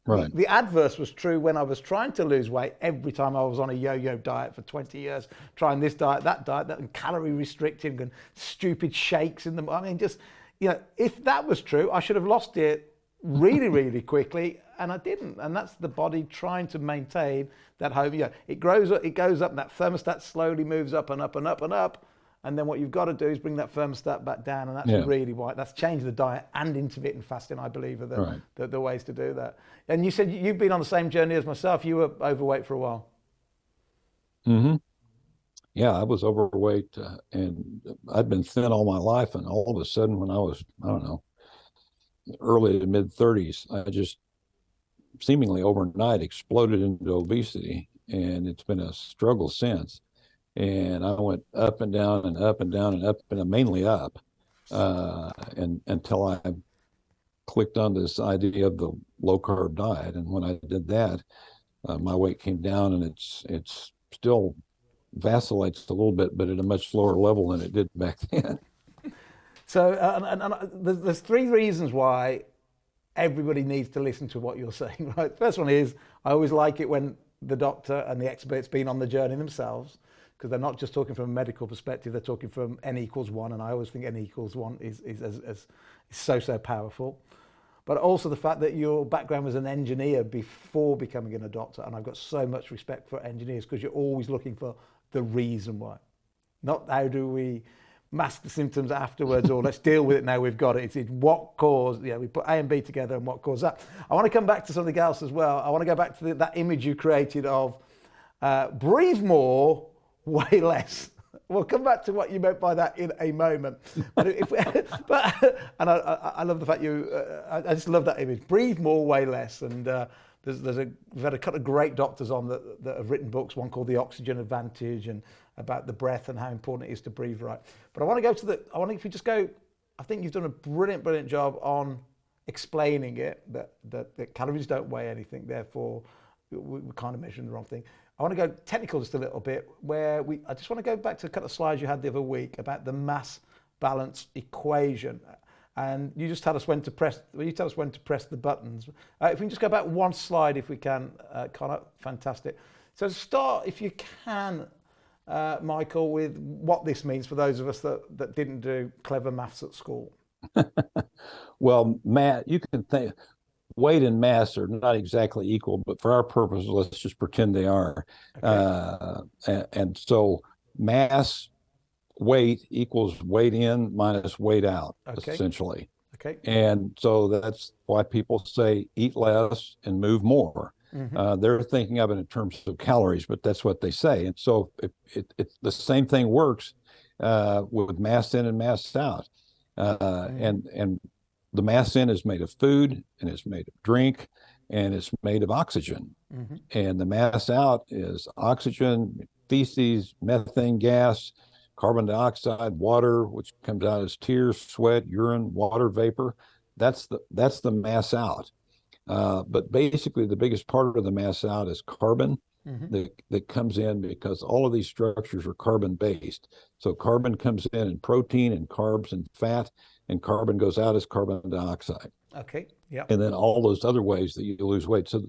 the adverse was true when I was trying to lose weight. Every time I was on a yo-yo diet for 20 years, trying this diet, that, and calorie restricting and stupid shakes in the, I mean, just, you know, if that was true, I should have lost it really, really quickly, and I didn't. And that's the body trying to maintain that home. Yeah, it grows up, it goes up, and that thermostat slowly moves up and up and up and up. And then what you've got to do is bring that thermostat back down, and that's really why that's changed the diet and intermittent fasting, I believe, are the ways to do that. And you said you've been on the same journey as myself. You were overweight for a while. Mm-hmm. Yeah, I was overweight, and I'd been thin all my life, and all of a sudden, when I was, I don't know, early to mid 30s, I just seemingly overnight exploded into obesity, and it's been a struggle since. And I went up and down and up and down and up, and mainly up, and until I clicked on this idea of the low carb diet. And when I did that, my weight came down, and it's still vacillates a little bit, but at a much lower level than it did back then. So there's 3 reasons why everybody needs to listen to what you're saying, right? First one is, I always like it when the doctor and the expert's been on the journey themselves, because they're not just talking from a medical perspective, they're talking from N=1, and I always think N=1 is so powerful. But also the fact that your background was an engineer before becoming a doctor, and I've got so much respect for engineers, because you're always looking for the reason why. Not how do we mask the symptoms afterwards, or let's deal with it now we've got it. It's what caused, we put A and B together and what caused that. I want to come back to something else as well. I want to go back to that image you created of breathe more, weigh less. We'll come back to what you meant by that in a moment. But I love the fact I just love that image. Breathe more, weigh less. And we've had a couple of great doctors on that have written books, one called The Oxygen Advantage, and about the breath and how important it is to breathe right. But I want to go to if we just go, I think you've done a brilliant job on explaining it, that calories don't weigh anything, therefore we're kind of measuring the wrong thing. I want to go technical just a little bit, I just want to go back to a couple of slides you had the other week about the mass balance equation. And you just tell us when to press the buttons. If we can just go back one slide, if we can, Connor, fantastic. So start, if you can, Michael, with what this means for those of us that didn't do clever maths at school. Well, Matt, you can think weight and mass are not exactly equal, but for our purposes, let's just pretend they are. Okay. And so mass weight equals weight in minus weight out, essentially. Okay. And so that's why people say eat less and move more. Mm-hmm. They're thinking of it in terms of calories, but that's what they say. And so the same thing works with mass in and mass out. And the mass in is made of food, and it's made of drink, and it's made of oxygen. Mm-hmm. And the mass out is oxygen, feces, methane gas, carbon dioxide, water, which comes out as tears, sweat, urine, water vapor. That's the mass out. But basically, the biggest part of the mass out is carbon. Mm-hmm. that comes in because all of these structures are carbon based. So carbon comes in protein and carbs and fat, and carbon goes out as carbon dioxide. Okay. Yeah. And then all those other ways that you lose weight. So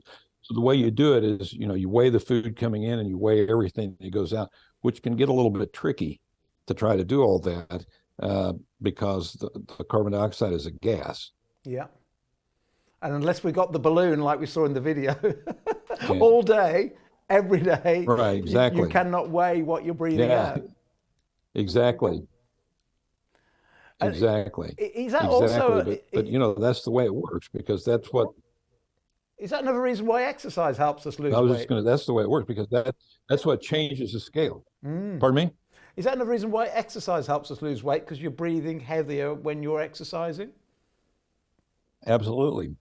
the way you do it is, you weigh the food coming in and you weigh everything that goes out, which can get a little bit tricky to try to do all that because the carbon dioxide is a gas. Yeah. And unless we got the balloon like we saw in the video, all day, every day, right? Exactly. You cannot weigh what you're breathing out. Exactly. Exactly. Is that also? But that's the way it works, because that's what. Is that another reason why exercise helps us lose I was weight? just going to, that's the way it works, because that's what changes the scale. Pardon me? Is that another reason why exercise helps us lose weight? Because you're breathing heavier when you're exercising? Absolutely.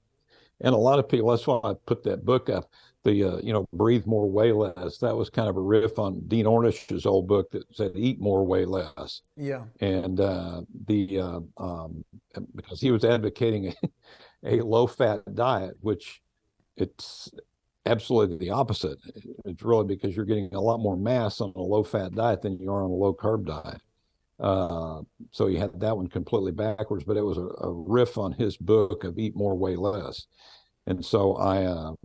And a lot of people, that's why I put that book up, Breathe More, Weigh Less. That was kind of a riff on Dean Ornish's old book that said, Eat More, Weigh Less. Yeah. And because he was advocating a low-fat diet, which it's absolutely the opposite. It's really because you're getting a lot more mass on a low-fat diet than you are on a low-carb diet. So he had that one completely backwards, but it was a riff on his book of Eat More, Weigh Less. And so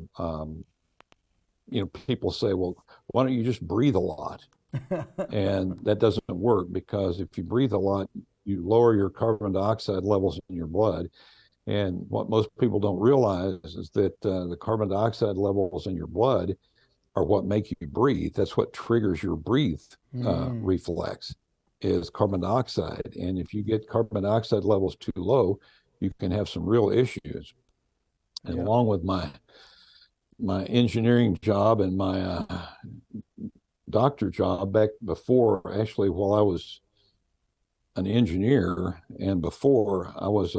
people say, well, why don't you just breathe a lot? And that doesn't work, because if you breathe a lot, you lower your carbon dioxide levels in your blood. And what most people don't realize is that the carbon dioxide levels in your blood are what make you breathe. That's what triggers your breathe reflex, is carbon dioxide. And if you get carbon dioxide levels too low, you can have some real issues. And along with my engineering job and my doctor job back before, actually, while I was an engineer and before I was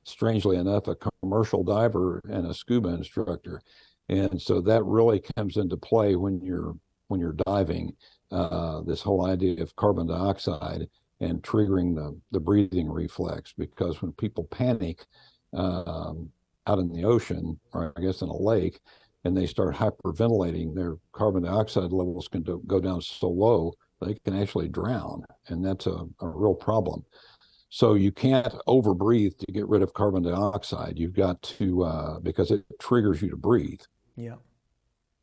strangely enough, a commercial diver and a scuba instructor. And so that really comes into play when you're diving, this whole idea of carbon dioxide and triggering the breathing reflex. Because when people panic out in the ocean, or I guess in a lake, and they start hyperventilating, their carbon dioxide levels can go down so low they can actually drown, and that's a real problem. So you can't overbreathe to get rid of carbon dioxide. You've got to, because it triggers you to breathe. Yeah.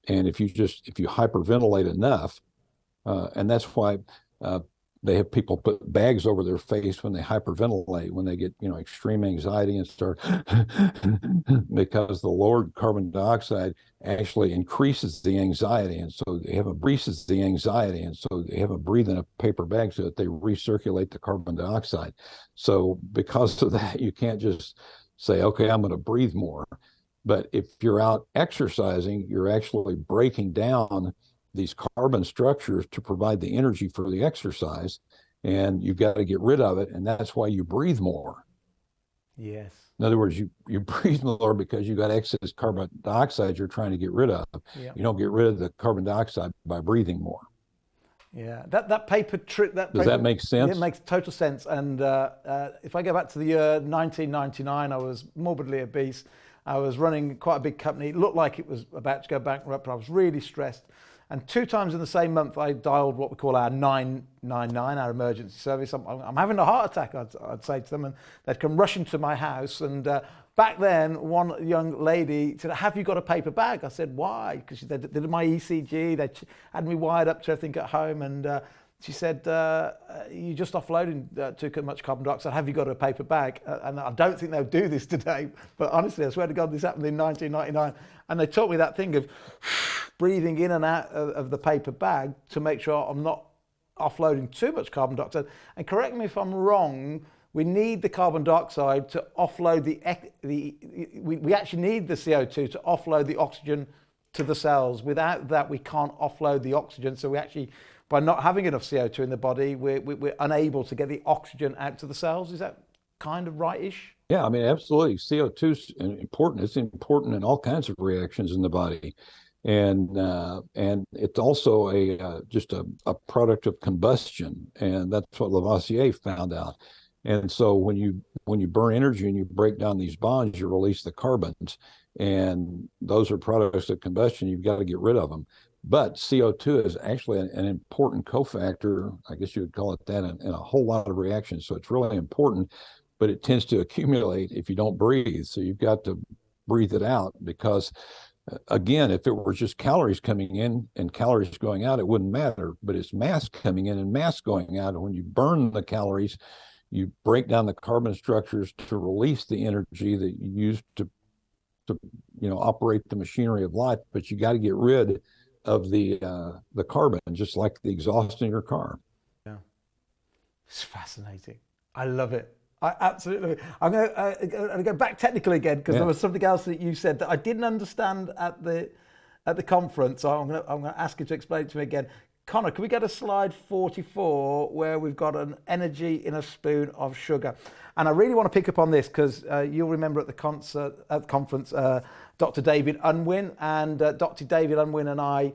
And if you hyperventilate enough, and that's why they have people put bags over their face when they hyperventilate, when they get extreme anxiety and start because the lowered carbon dioxide actually increases the anxiety, and so they have a breathe in a paper bag so that they recirculate the carbon dioxide. So because of that, you can't just say, okay, I'm going to breathe more. But if you're out exercising, you're actually breaking down these carbon structures to provide the energy for the exercise, and you've got to get rid of it, and that's why you breathe more. Yes. In other words, you breathe more because you got excess carbon dioxide you're trying to get rid of. Yeah. You don't get rid of the carbon dioxide by breathing more. Yeah, that paper trick. Does that make sense? It makes total sense. And if I go back to the year 1999, I was morbidly obese. I was running quite a big company. It looked like it was about to go bankrupt. I was really stressed. And 2 times in the same month, I dialed what we call our 999, our emergency service. I'm having a heart attack, I'd say to them, and they'd come rushing to my house. And back then, one young lady said, "Have you got a paper bag?" I said, "Why?" Because they did my ECG, they had me wired up to everything at home, and she said, "You just offloading too much carbon dioxide. Have you got a paper bag?" And I don't think they'll do this today, but honestly, I swear to God, this happened in 1999. And they taught me that thing of breathing in and out of the paper bag to make sure I'm not offloading too much carbon dioxide. And correct me if I'm wrong, we need the carbon dioxide to offload we actually need the CO2 to offload the oxygen to the cells. Without that, we can't offload the oxygen. So we actually, by not having enough CO2 in the body, we're unable to get the oxygen out to the cells. Is that kind of right-ish? Yeah, I mean, absolutely. CO2 is important. It's important in all kinds of reactions in the body. And it's also just a product of combustion. And that's what Lavoisier found out. And so when you burn energy and you break down these bonds, you release the carbons. And those are products of combustion. You've got to get rid of them. But CO2 is actually an important cofactor, I guess you would call it that, in a whole lot of reactions. So it's really important, but it tends to accumulate if you don't breathe. So you've got to breathe it out, because again, if it were just calories coming in and calories going out, it wouldn't matter. But it's mass coming in and mass going out. And when you burn the calories, you break down the carbon structures to release the energy that you use to operate the machinery of life. But you got to get rid of the carbon, just like the exhaust in your car. Yeah, it's fascinating. I love it. Absolutely. I'm going to go back technically again because there was something else that you said that I didn't understand at the conference. So I'm going to ask you to explain it to me again. Connor, can we go to slide 44 where we've got an energy in a spoon of sugar? And I really want to pick up on this because you'll remember at the conference, Dr. David Unwin, and Dr. David Unwin and I,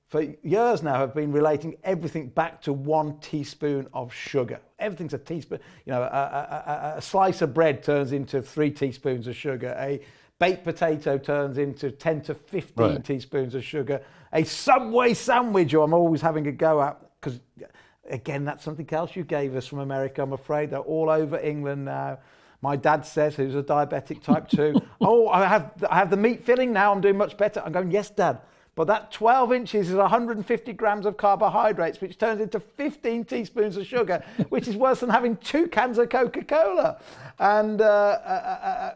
for years now, have been relating everything back to 1 teaspoon of sugar. Everything's a teaspoon. You know, a slice of bread turns into 3 teaspoons of sugar. A baked potato turns into 10 to 15 teaspoons of sugar. A Subway sandwich, I'm always having a go at, because again, that's something else you gave us from America, I'm afraid. They're all over England now. My dad says, who's a diabetic type 2, oh, I have the meat filling now, I'm doing much better. I'm going, yes, Dad. But that 12 inches is 150 grams of carbohydrates, which turns into 15 teaspoons of sugar, which is worse than having 2 cans of Coca-Cola. And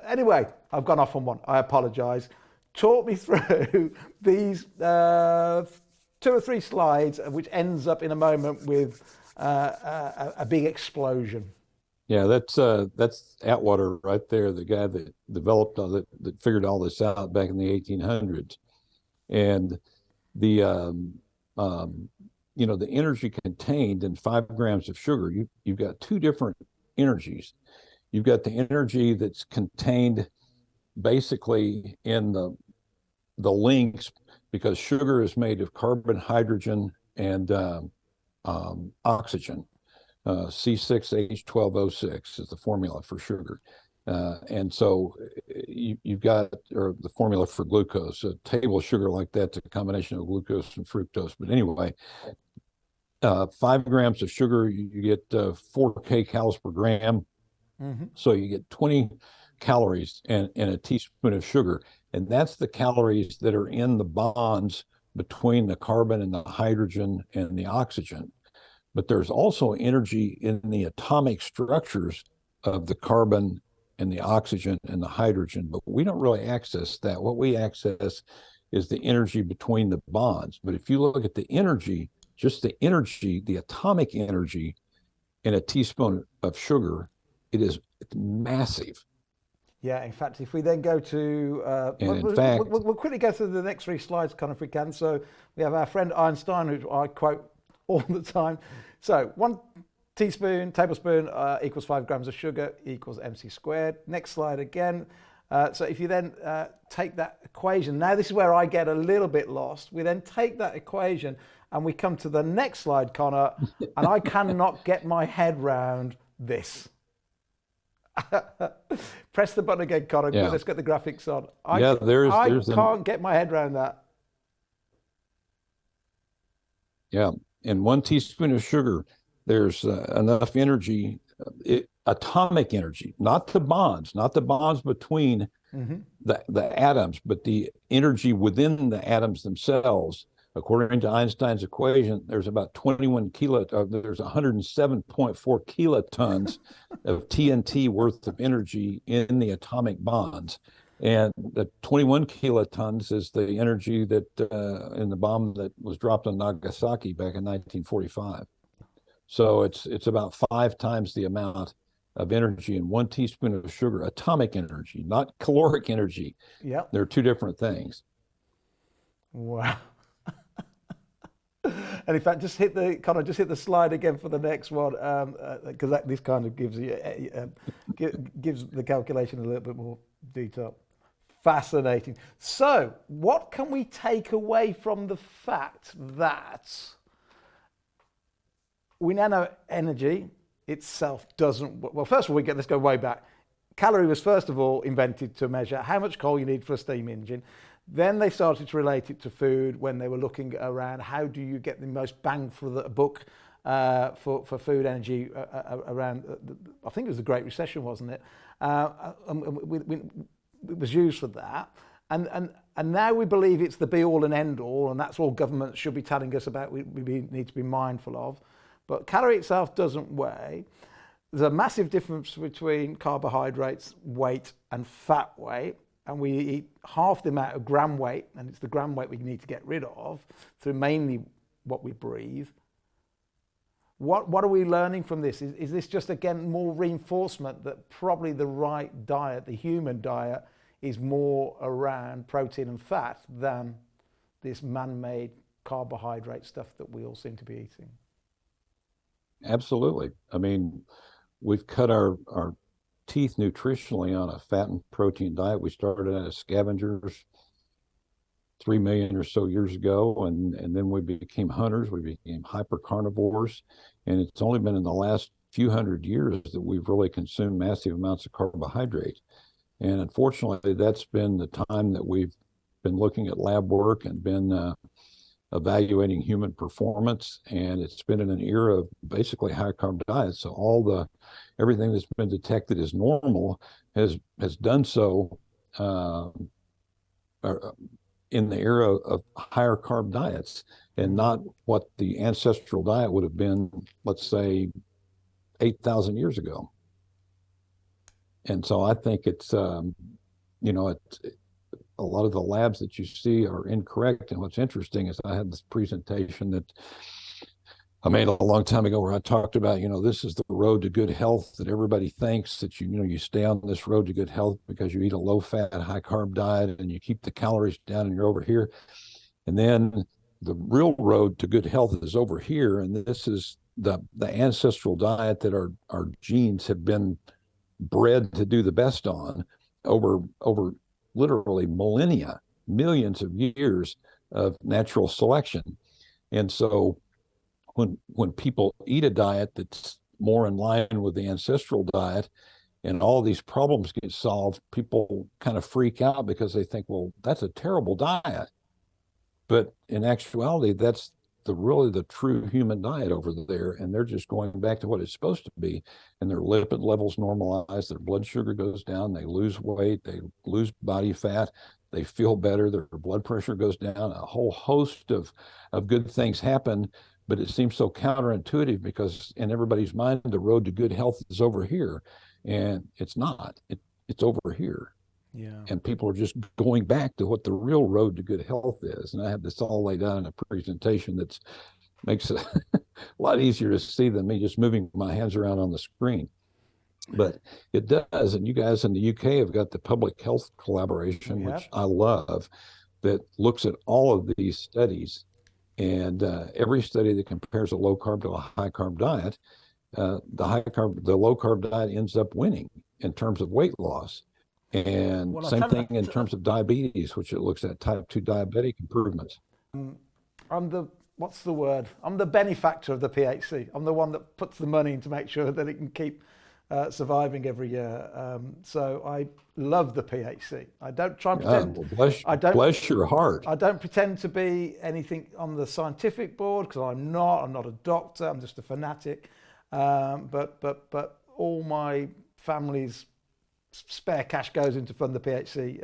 anyway, I've gone off on one. I apologize. Talk me through these 2 or 3 slides, which ends up in a moment with a big explosion. Yeah, that's Atwater right there, the guy that developed all that figured all this out back in the 1800s. And the the energy contained in 5 grams of sugar, you've got 2 different energies. You've got the energy that's contained basically in the links, because sugar is made of carbon, hydrogen, and oxygen. C6H12O6 is the formula for sugar. And so you've got, or the formula for glucose, a table sugar like that's a combination of glucose and fructose. But anyway, 5 grams of sugar, you get 4 kcals per gram. Mm-hmm. So you get 20 calories in a teaspoon of sugar. And that's the calories that are in the bonds between the carbon and the hydrogen and the oxygen. But there's also energy in the atomic structures of the carbon and the oxygen and the hydrogen, but we don't really access that. What we access is the energy between the bonds. But if you look at the energy, just the energy, the atomic energy in a teaspoon of sugar, it's massive. Yeah, in fact, if we then go to, we'll quickly go through the next 3 slides, Connor, if we can. So we have our friend Einstein, who I quote all the time. So 1 tablespoon equals 5 grams of sugar equals MC squared. Next slide again. So if you then take that equation, now this is where I get a little bit lost. We then take that equation and we come to the next slide, Connor, and I cannot get my head round this. Press the button again, Connor. Yeah. Let's get the graphics on. I can't get my head around that. Yeah, in 1 teaspoon of sugar, there's enough energy, atomic energy, not the bonds between the atoms, but the energy within the atoms themselves. According to Einstein's equation, there's about 107.4 kilotons of TNT worth of energy in the atomic bonds. And the 21 kilotons is the energy that in the bomb that was dropped on Nagasaki back in 1945. So it's about 5 times the amount of energy in 1 teaspoon of sugar, atomic energy, not caloric energy. Yeah, they're 2 different things. Wow. And in fact, just hit the slide again for the next one, because this kind of gives the calculation a little bit more detail. Fascinating. So, what can we take away from the fact that we now know energy itself doesn't? Well, first of all, let's go way back. Calorie was first of all invented to measure how much coal you need for a steam engine. Then they started to relate it to food when they were looking around how do you get the most bang for the buck for food energy around, I think it was the Great Recession, wasn't it? It was used for that. And now we believe it's the be all and end all, and that's all governments should be telling us about we need to be mindful of. But calorie itself doesn't weigh. There's a massive difference between carbohydrates, weight, and fat weight. And we eat half the amount of gram weight, and it's the gram weight we need to get rid of through mainly what we breathe. What are we learning from this? Is this just, again, more reinforcement that probably the right diet, the human diet, is more around protein and fat than this man-made carbohydrate stuff that we all seem to be eating? Absolutely. I mean, we've cut our teeth nutritionally on a fat and protein diet. We started out as scavengers 3 million or so years ago, and then we became hunters. We became hyper carnivores, and it's only been in the last few hundred years that we've really consumed massive amounts of carbohydrate. And unfortunately, that's been the time that we've been looking at lab work and been evaluating human performance, and it's been in an era of basically high carb diets. So everything that's been detected as normal has done so in the era of higher carb diets, and not what the ancestral diet would have been, let's say, 8,000 years ago. And so I think it's a lot of the labs that you see are incorrect. And what's interesting is I had this presentation that I made a long time ago where I talked about, this is the road to good health, that everybody thinks that you stay on this road to good health because you eat a low fat, high carb diet and you keep the calories down and you're over here. And then the real road to good health is over here. And this is the ancestral diet that our genes have been bred to do the best on over literally millennia, millions of years of natural selection. And so when people eat a diet that's more in line with the ancestral diet and all these problems get solved, people kind of freak out because they think, well, that's a terrible diet. But in actuality, that's really the true human diet over there. And they're just going back to what it's supposed to be. And their lipid levels normalize, their blood sugar goes down, they lose weight, they lose body fat, they feel better, their blood pressure goes down, a whole host of good things happen. But it seems so counterintuitive because in everybody's mind, the road to good health is over here. And it's not. It's over here. Yeah. And people are just going back to what the real road to good health is. And I have this all laid out in a presentation that makes it a lot easier to see than me just moving my hands around on the screen. But it does. And you guys in the UK have got the public health collaboration, which I love, that looks at all of these studies. And every study that compares a low carb to a high carb diet, the low carb diet ends up winning in terms of weight loss. And same thing in terms of diabetes, which it looks at type 2 diabetic improvements. I'm the benefactor of the PHC. I'm the one that puts the money in to make sure that it can keep surviving every year. So I love the PHC. I don't try and pretend. Well, bless your heart. I don't pretend to be anything on the scientific board because I'm not. I'm not a doctor. I'm just a fanatic. But all my family's spare cash goes into fund the PHC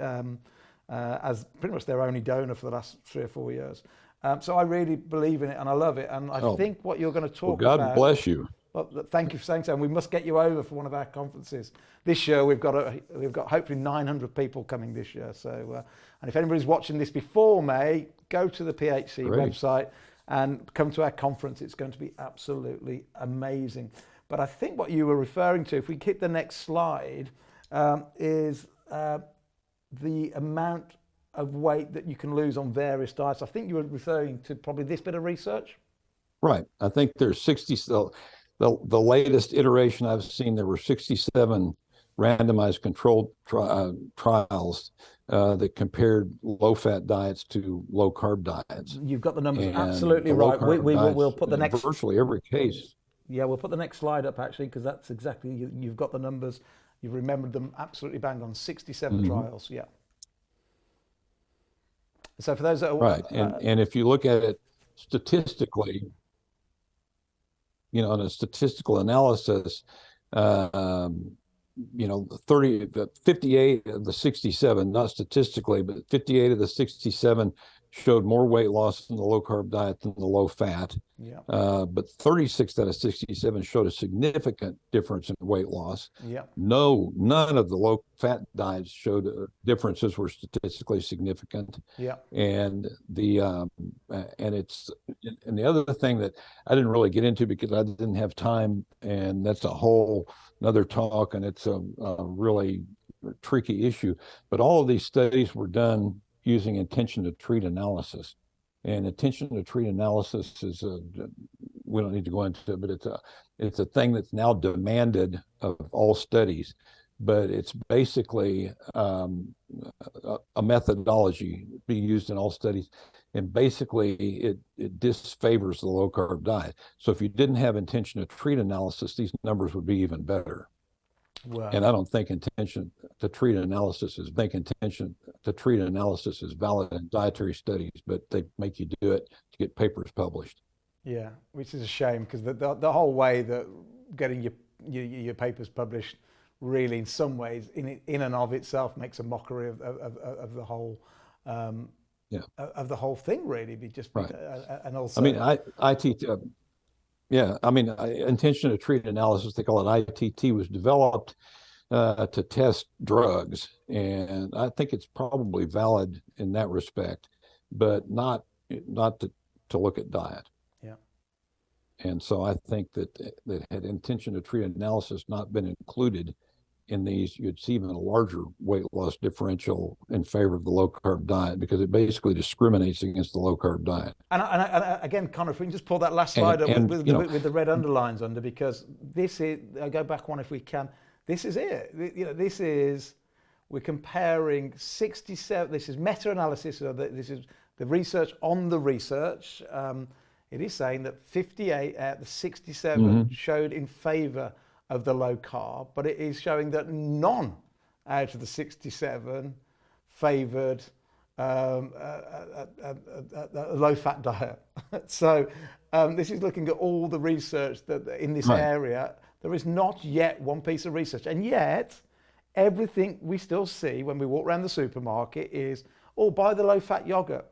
as pretty much their only donor for the last 3 or 4 years. So I really believe in it and I love it. And I think what you're going to talk about. God bless you. Well, thank you for saying so. And we must get you over for one of our conferences this year. We've got hopefully 900 people coming this year. So, and if anybody's watching this before May, go to the PHC website and come to our conference. It's going to be absolutely amazing. But I think what you were referring to, if we hit the next slide, is the amount of weight that you can lose on various diets. I think you were referring to probably this bit of research. Right. I think there's 60. The latest iteration I've seen, there were 67 randomized controlled trials that compared low-fat diets to low-carb diets. You've got the numbers absolutely right. We'll put the next. Virtually every case. Yeah, we'll put the next slide up actually, because that's exactly, you've got the numbers. You've remembered them absolutely bang on. 67 trials. Yeah. So for those that are right, and if you look at it statistically, in a statistical analysis, 58 of the 67, not statistically, but 58 of the 67 showed more weight loss in the low carb diet than the low fat. Yeah. But 36 out of 67 showed a significant difference in weight loss. Yeah. None of the low fat diets showed differences were statistically significant. Yeah. And the other thing that I didn't really get into because I didn't have time, and that's a whole another talk, and it's a really tricky issue. But all of these studies were done using intention to treat analysis. And intention to treat analysis is we don't need to go into it, but it's a thing that's now demanded of all studies. But it's basically a methodology being used in all studies, and basically it disfavors the low carb diet. So if you didn't have intention to treat analysis, these numbers would be even better. Wow. And I don't think intention to treat analysis is valid in dietary studies, but they make you do it to get papers published. Yeah, which is a shame, because the whole way that getting your papers published really, in some ways, in and of itself, makes a mockery of the whole of the whole thing. Really, right. And also, I mean, I teach. Yeah, I mean, intention to treat analysis, they call it ITT, was developed to test drugs, and I think it's probably valid in that respect, but not to look at diet. Yeah. And so I think that had intention to treat analysis not been included in these, you'd see even a larger weight loss differential in favor of the low carb diet, because it basically discriminates against the low carb diet. And again, Connor, if we can just pull that last slide up with the red underlines under, because this is, I'll go back one if we can. This is it. This is, we're comparing 67. This is meta-analysis. So this is the research on the research. It is saying that 58 out of the 67 showed in favor of the low carb, but it is showing that none out of the 67 favored a low fat diet. So this is looking at all the research that in this area. There is not yet one piece of research, and yet everything we still see when we walk around the supermarket is, oh, buy the low fat yogurt.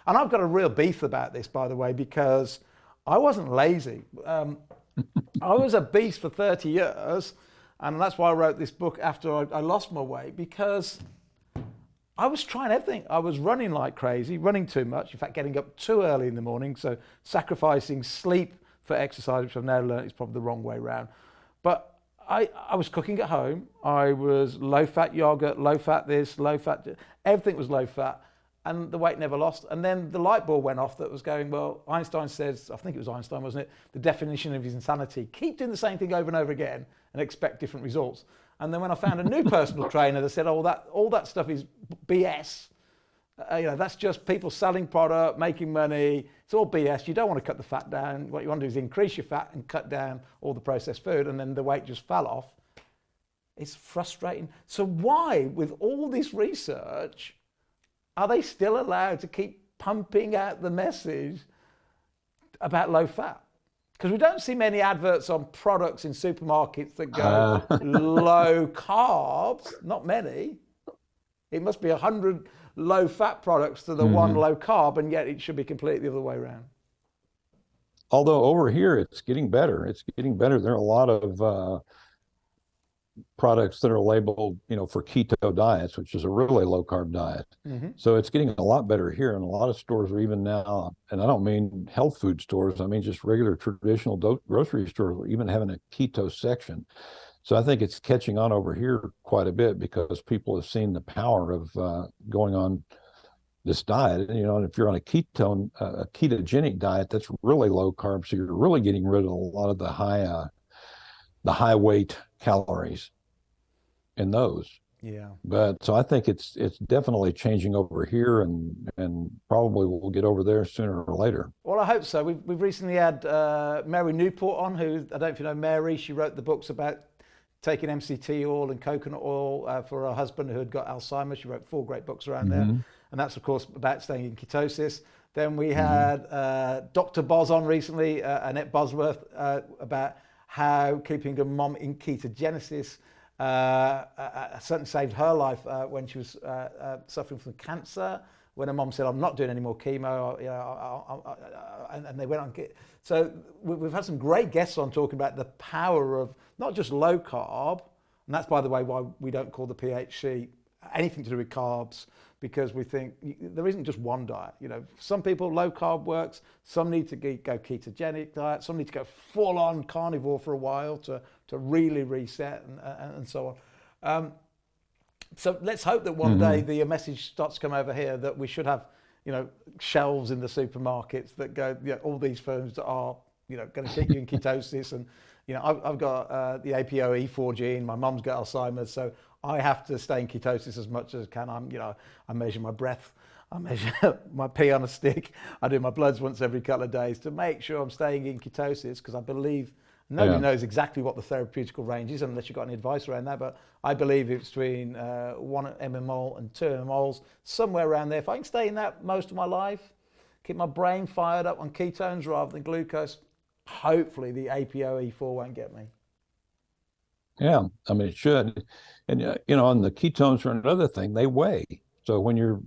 And I've got a real beef about this, by the way, because I wasn't lazy. I was a beast for 30 years, and that's why I wrote this book after I lost my weight, because I was trying everything. I was running like crazy, running too much, in fact, getting up too early in the morning, so sacrificing sleep for exercise, which I've now learned is probably the wrong way around. But I was cooking at home. I was low-fat yogurt, low-fat this, low-fat, everything was low-fat, and the weight never lost. And then the light bulb went off that was going, well, Einstein says, I think it was Einstein, wasn't it? The definition of his insanity, keep doing the same thing over and over again and expect different results. And then when I found a new personal trainer that said, oh, all that stuff is BS. That's just people selling product, making money. It's all BS. You don't want to cut the fat down. What you want to do is increase your fat and cut down all the processed food, and then the weight just fell off. It's frustrating. So why, with all this research, are they still allowed to keep pumping out the message about low fat? Because we don't see many adverts on products in supermarkets that go low carbs, not many. It must be 100 low fat products to the one low carb, and yet it should be completely the other way around. Although over here, it's getting better. It's getting better. There are a lot of products that are labeled, for keto diets, which is a really low carb diet. So it's getting a lot better here. And a lot of stores are even now, and I don't mean health food stores, I mean just regular traditional grocery stores are even having a keto section. So I think it's catching on over here quite a bit, because people have seen the power of going on this diet. And if you're on a ketogenic diet, that's really low carb. So you're really getting rid of a lot of the high weight calories in those. Yeah. But so I think it's definitely changing over here, and probably we'll get over there sooner or later. Well, I hope so. We've recently had Mary Newport on, who, I don't know if you know Mary, she wrote the books about taking MCT oil and coconut oil for her husband who had got Alzheimer's. She wrote 4 great books around there. And that's, of course, about staying in ketosis. Then we had Dr. Boz on recently, Annette Bosworth, about how keeping a mom in ketogenesis certainly saved her life when she was suffering from cancer, when a mom said, I'm not doing any more chemo, and they went on. So we've had some great guests on talking about the power of not just low carb, and that's, by the way, why we don't call the PHC anything to do with carbs, because we think there isn't just one diet. Some people, low carb works, some need to go ketogenic diet, some need to go full on carnivore for a while to really reset and so on. So let's hope that one day the message starts to come over here that we should have, shelves in the supermarkets that go, all these foods that are, going to keep you in ketosis. And, I've got the APOE4 gene, my mum's got Alzheimer's, so I have to stay in ketosis as much as I can. I measure my breath, I measure my pee on a stick, I do my bloods once every couple of days to make sure I'm staying in ketosis, because I believe nobody knows exactly what the therapeutical range is unless you've got any advice around that, but I believe it's between 1 mmol and 2 mmols, somewhere around there. If I can stay in that most of my life, keep my brain fired up on ketones rather than glucose, hopefully the APOE4 won't get me. Yeah, I mean, it should. And, and the ketones are another thing, they weigh. So when you're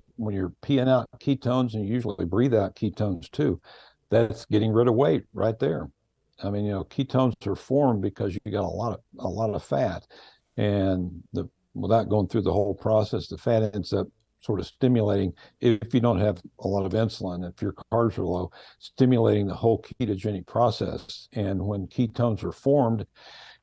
peeing out ketones, and you usually breathe out ketones too, that's getting rid of weight right there. I mean, ketones are formed because you got a lot of fat, and without going through the whole process, the fat ends up sort of stimulating, if you don't have a lot of insulin, if your carbs are low, stimulating the whole ketogenic process. And when ketones are formed,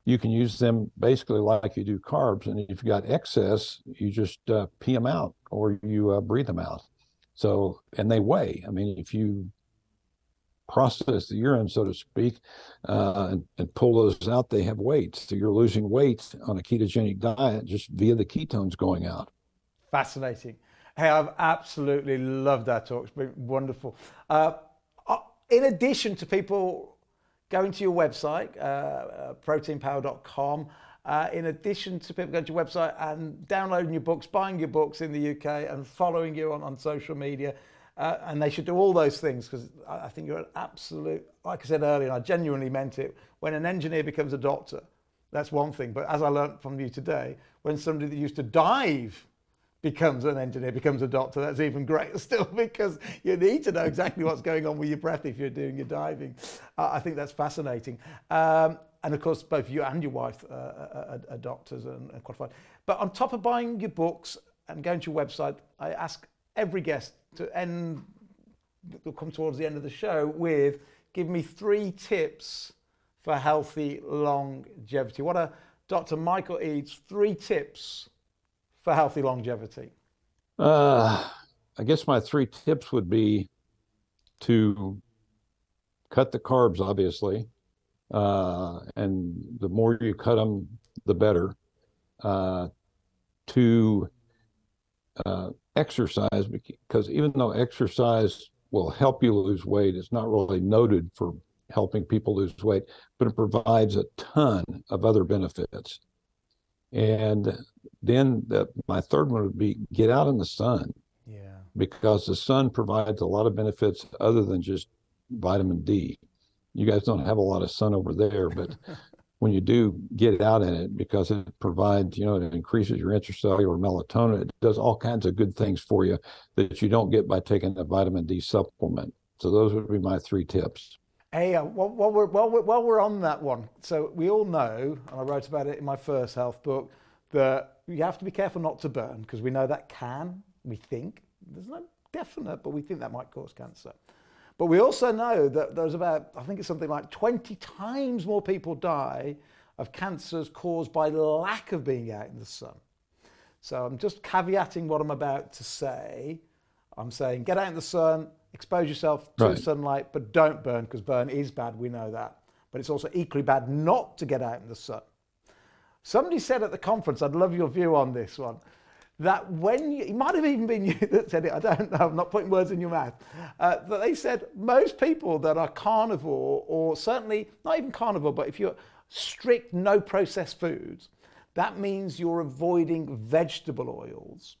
you can use them basically like you do carbs. And if you've got excess, you just pee them out, or you breathe them out. So, and they weigh. I mean, if you process the urine, so to speak, and pull those out, they have weight. So you're losing weight on a ketogenic diet just via the ketones going out. Fascinating. Hey, I've absolutely loved our talk. It's been wonderful. In addition to people going to your website, proteinpower.com, in addition to people going to your website and downloading your books, buying your books in the UK and following you on social media, and they should do all those things, because I think you're an absolute, like I said earlier, and I genuinely meant it, when an engineer becomes a doctor, that's one thing. But as I learned from you today, when somebody that used to dive becomes an engineer, becomes a doctor, that's even greater still, because you need to know exactly what's going on with your breath if you're doing your diving. I think that's fascinating. And of course, both you and your wife are doctors and qualified. But on top of buying your books and going to your website, I ask every guest to come towards the end of the show with, give me 3 tips for healthy longevity. What are Dr. Michael Eades' 3 tips for healthy longevity? I guess my 3 tips would be to cut the carbs, obviously, and the more you cut them, the better. To exercise, because even though exercise will help you lose weight, it's not really noted for helping people lose weight, but it provides a ton of other benefits. And then my third one would be get out in the sun. Yeah. Because the sun provides a lot of benefits other than just vitamin D. You guys don't have a lot of sun over there, but when you do, get out in it, because it provides, it increases your intracellular melatonin. It does all kinds of good things for you that you don't get by taking a vitamin D supplement. So those would be my 3 tips. Hey, while we're on that one, so we all know, and I wrote about it in my first health book, that you have to be careful not to burn, because we know that we think, there's no definite, but we think that might cause cancer. But we also know that there's about, I think it's something like 20 times more people die of cancers caused by lack of being out in the sun. So I'm just caveating what I'm about to say. I'm saying get out in the sun, expose yourself to sunlight, but don't burn, because burn is bad, we know that. But it's also equally bad not to get out in the sun. Somebody said at the conference, I'd love your view on this one, that it might have even been you that said it, I don't know, I'm not putting words in your mouth, that they said most people that are carnivore, or certainly not even carnivore, but if you're strict no processed foods, that means you're avoiding vegetable oils.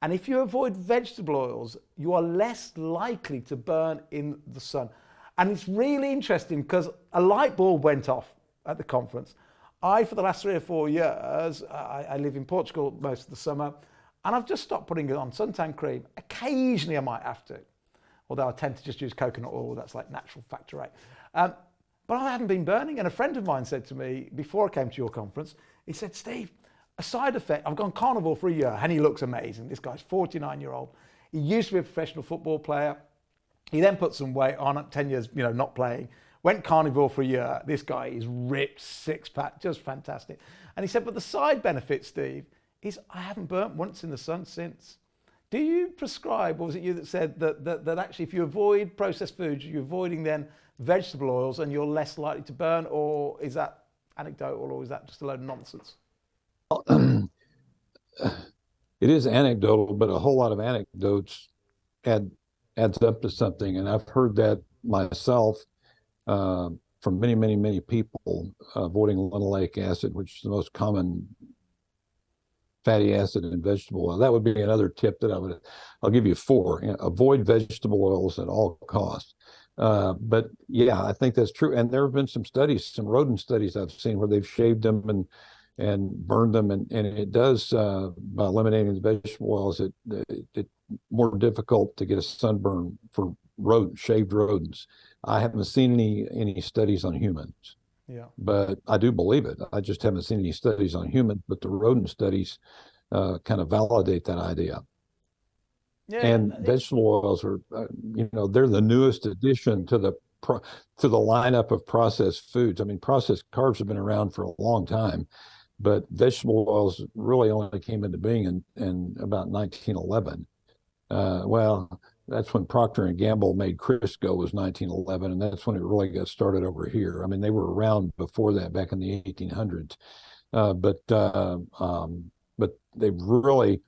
And if you avoid vegetable oils, you are less likely to burn in the sun. And it's really interesting, because a light bulb went off at the conference. For the last 3 or 4 years, I live in Portugal most of the summer. And I've just stopped putting it on suntan cream. Occasionally I might have to, although I tend to just use coconut oil. That's like natural factor 8. But I haven't been burning. And a friend of mine said to me before I came to your conference, he said, Steve, a side effect, I've gone carnivore for a year and he looks amazing. This guy's 49-year-old. He used to be a professional football player. He then put some weight on at 10 years, not playing, went carnivore for a year. This guy is ripped, six-pack, just fantastic. And he said, but the side benefit, Steve, is I haven't burnt once in the sun since. Do you prescribe, or was it you that said that actually if you avoid processed foods, you're avoiding then vegetable oils and you're less likely to burn, or is that anecdotal, or is that just a load of nonsense? It is anecdotal, but a whole lot of anecdotes adds up to something. And I've heard that myself from many, many, many people, avoiding linoleic acid, which is the most common fatty acid in vegetable oil. That would be another tip that I'll give you 4. Avoid vegetable oils at all costs. But yeah, I think that's true. And there have been some studies, some rodent studies I've seen where they've shaved them and burned them. And it does, by eliminating the vegetable oils, it more difficult to get a sunburn for shaved rodents. I haven't seen any studies on humans. Yeah. But I do believe it. I just haven't seen any studies on humans, but the rodent studies kind of validate that idea. Yeah, and vegetable oils are, they're the newest addition to the lineup of processed foods. I mean, processed carbs have been around for a long time, but vegetable oils really only came into being in about 1911. Well, that's when Procter and Gamble made Crisco, was 1911, and that's when it really got started over here. I mean, they were around before that, back in the 1800s, but they've really,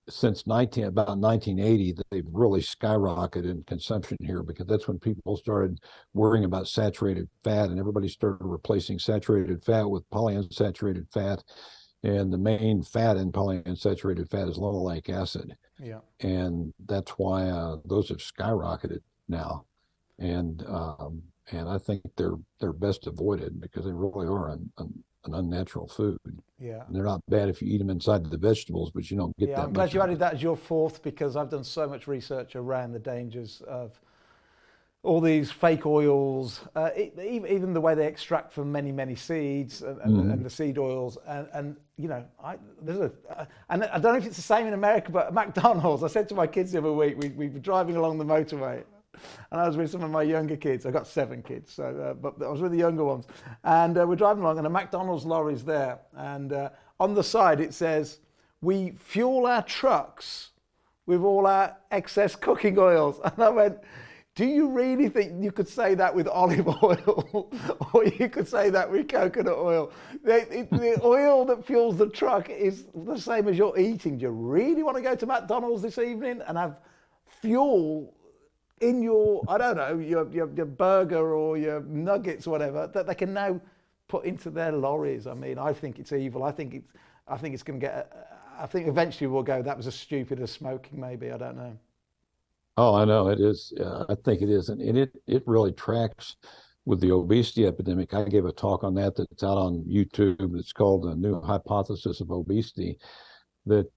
since about 1980, they've really skyrocketed in consumption here, because that's when people started worrying about saturated fat, and everybody started replacing saturated fat with polyunsaturated fat. And the main fat in polyunsaturated fat is linoleic acid. Yeah. And that's why those have skyrocketed now. And I think they're best avoided, because they really are an unnatural food. Yeah. And they're not bad if you eat them inside the vegetables, but you don't get that much. I'm glad you added that as your 4th, because I've done so much research around the dangers of all these fake oils, even the way they extract from many seeds and the seed oils. And and I don't know if it's the same in America, but at McDonald's, I said to my kids the other week, we were driving along the motorway, and I was with some of my younger kids. I've got 7 kids, so but I was with the younger ones. And we're driving along, and a McDonald's lorry's there. And on the side, it says, "We fuel our trucks with all our excess cooking oils." And I went, do you really think you could say that with olive oil, or you could say that with coconut oil? The oil that fuels the truck is the same as you're eating. Do you really want to go to McDonald's this evening and have fuel in your, I don't know, your burger or your nuggets or whatever, that they can now put into their lorries? I mean, I think it's evil. I think it's going to get, I think eventually we'll go, that was as stupid as smoking, maybe. I don't know. Oh, I know it is. I think it is. And it really tracks with the obesity epidemic. I gave a talk on that's out on YouTube. It's called The New Hypothesis of Obesity, that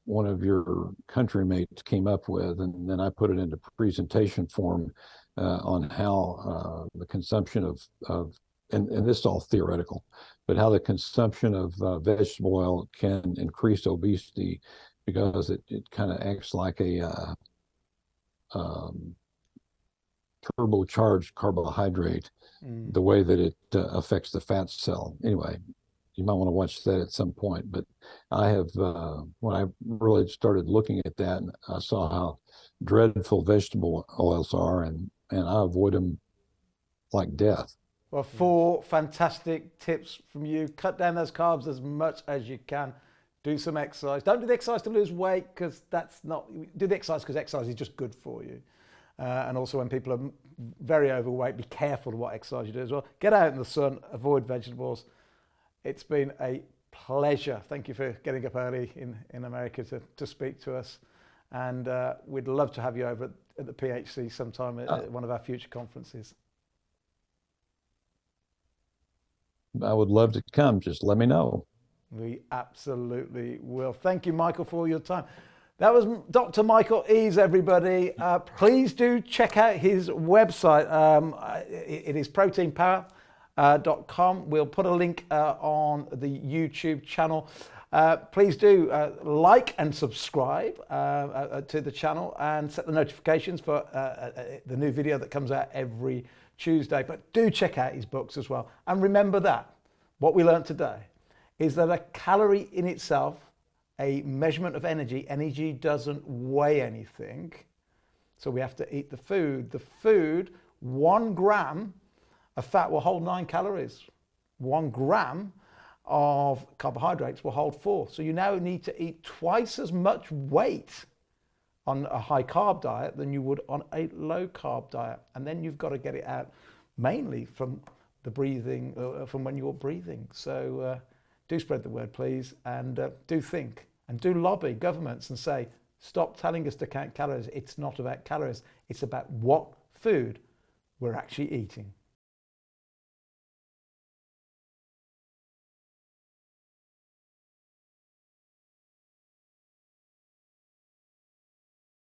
one of your country mates came up with. And then I put it into presentation form on how the consumption of and this is all theoretical, but how the consumption of vegetable oil can increase obesity, because it kind of acts like a turbocharged carbohydrate, the way that it affects the fat cell. Anyway, you might want to watch that at some point. But I have, when I really started looking at that, I saw how dreadful vegetable oils are, and I avoid them like death. Well, 4 fantastic tips from you. Cut down those carbs as much as you can. Do some exercise. Don't do the exercise to lose weight, because that's not, do the exercise because exercise is just good for you. And also, when people are very overweight, be careful of what exercise you do as well. Get out in the sun, avoid vegetables. It's been a pleasure. Thank you for getting up early in America to speak to us. And we'd love to have you over at the PHC sometime at one of our future conferences. I would love to come. Just let me know. We absolutely will. Thank you, Michael, for all your time. That was Dr. Michael Eades, everybody. Please do check out his website. It is proteinpower.com. We'll put a link on the YouTube channel. Please do like and subscribe to the channel and set the notifications for the new video that comes out every Tuesday. But do check out his books as well. And remember that what we learned today is that a calorie in itself, a measurement of energy doesn't weigh anything. So we have to eat the food. The food, 1 gram of fat will hold 9 calories. 1 gram of carbohydrates will hold 4. So you now need to eat twice as much weight on a high carb diet than you would on a low carb diet. And then you've got to get it out mainly from the breathing, from when you're breathing. So do spread the word, please, and do think and do lobby governments and say, stop telling us to count calories. It's not about calories. It's about what food we're actually eating.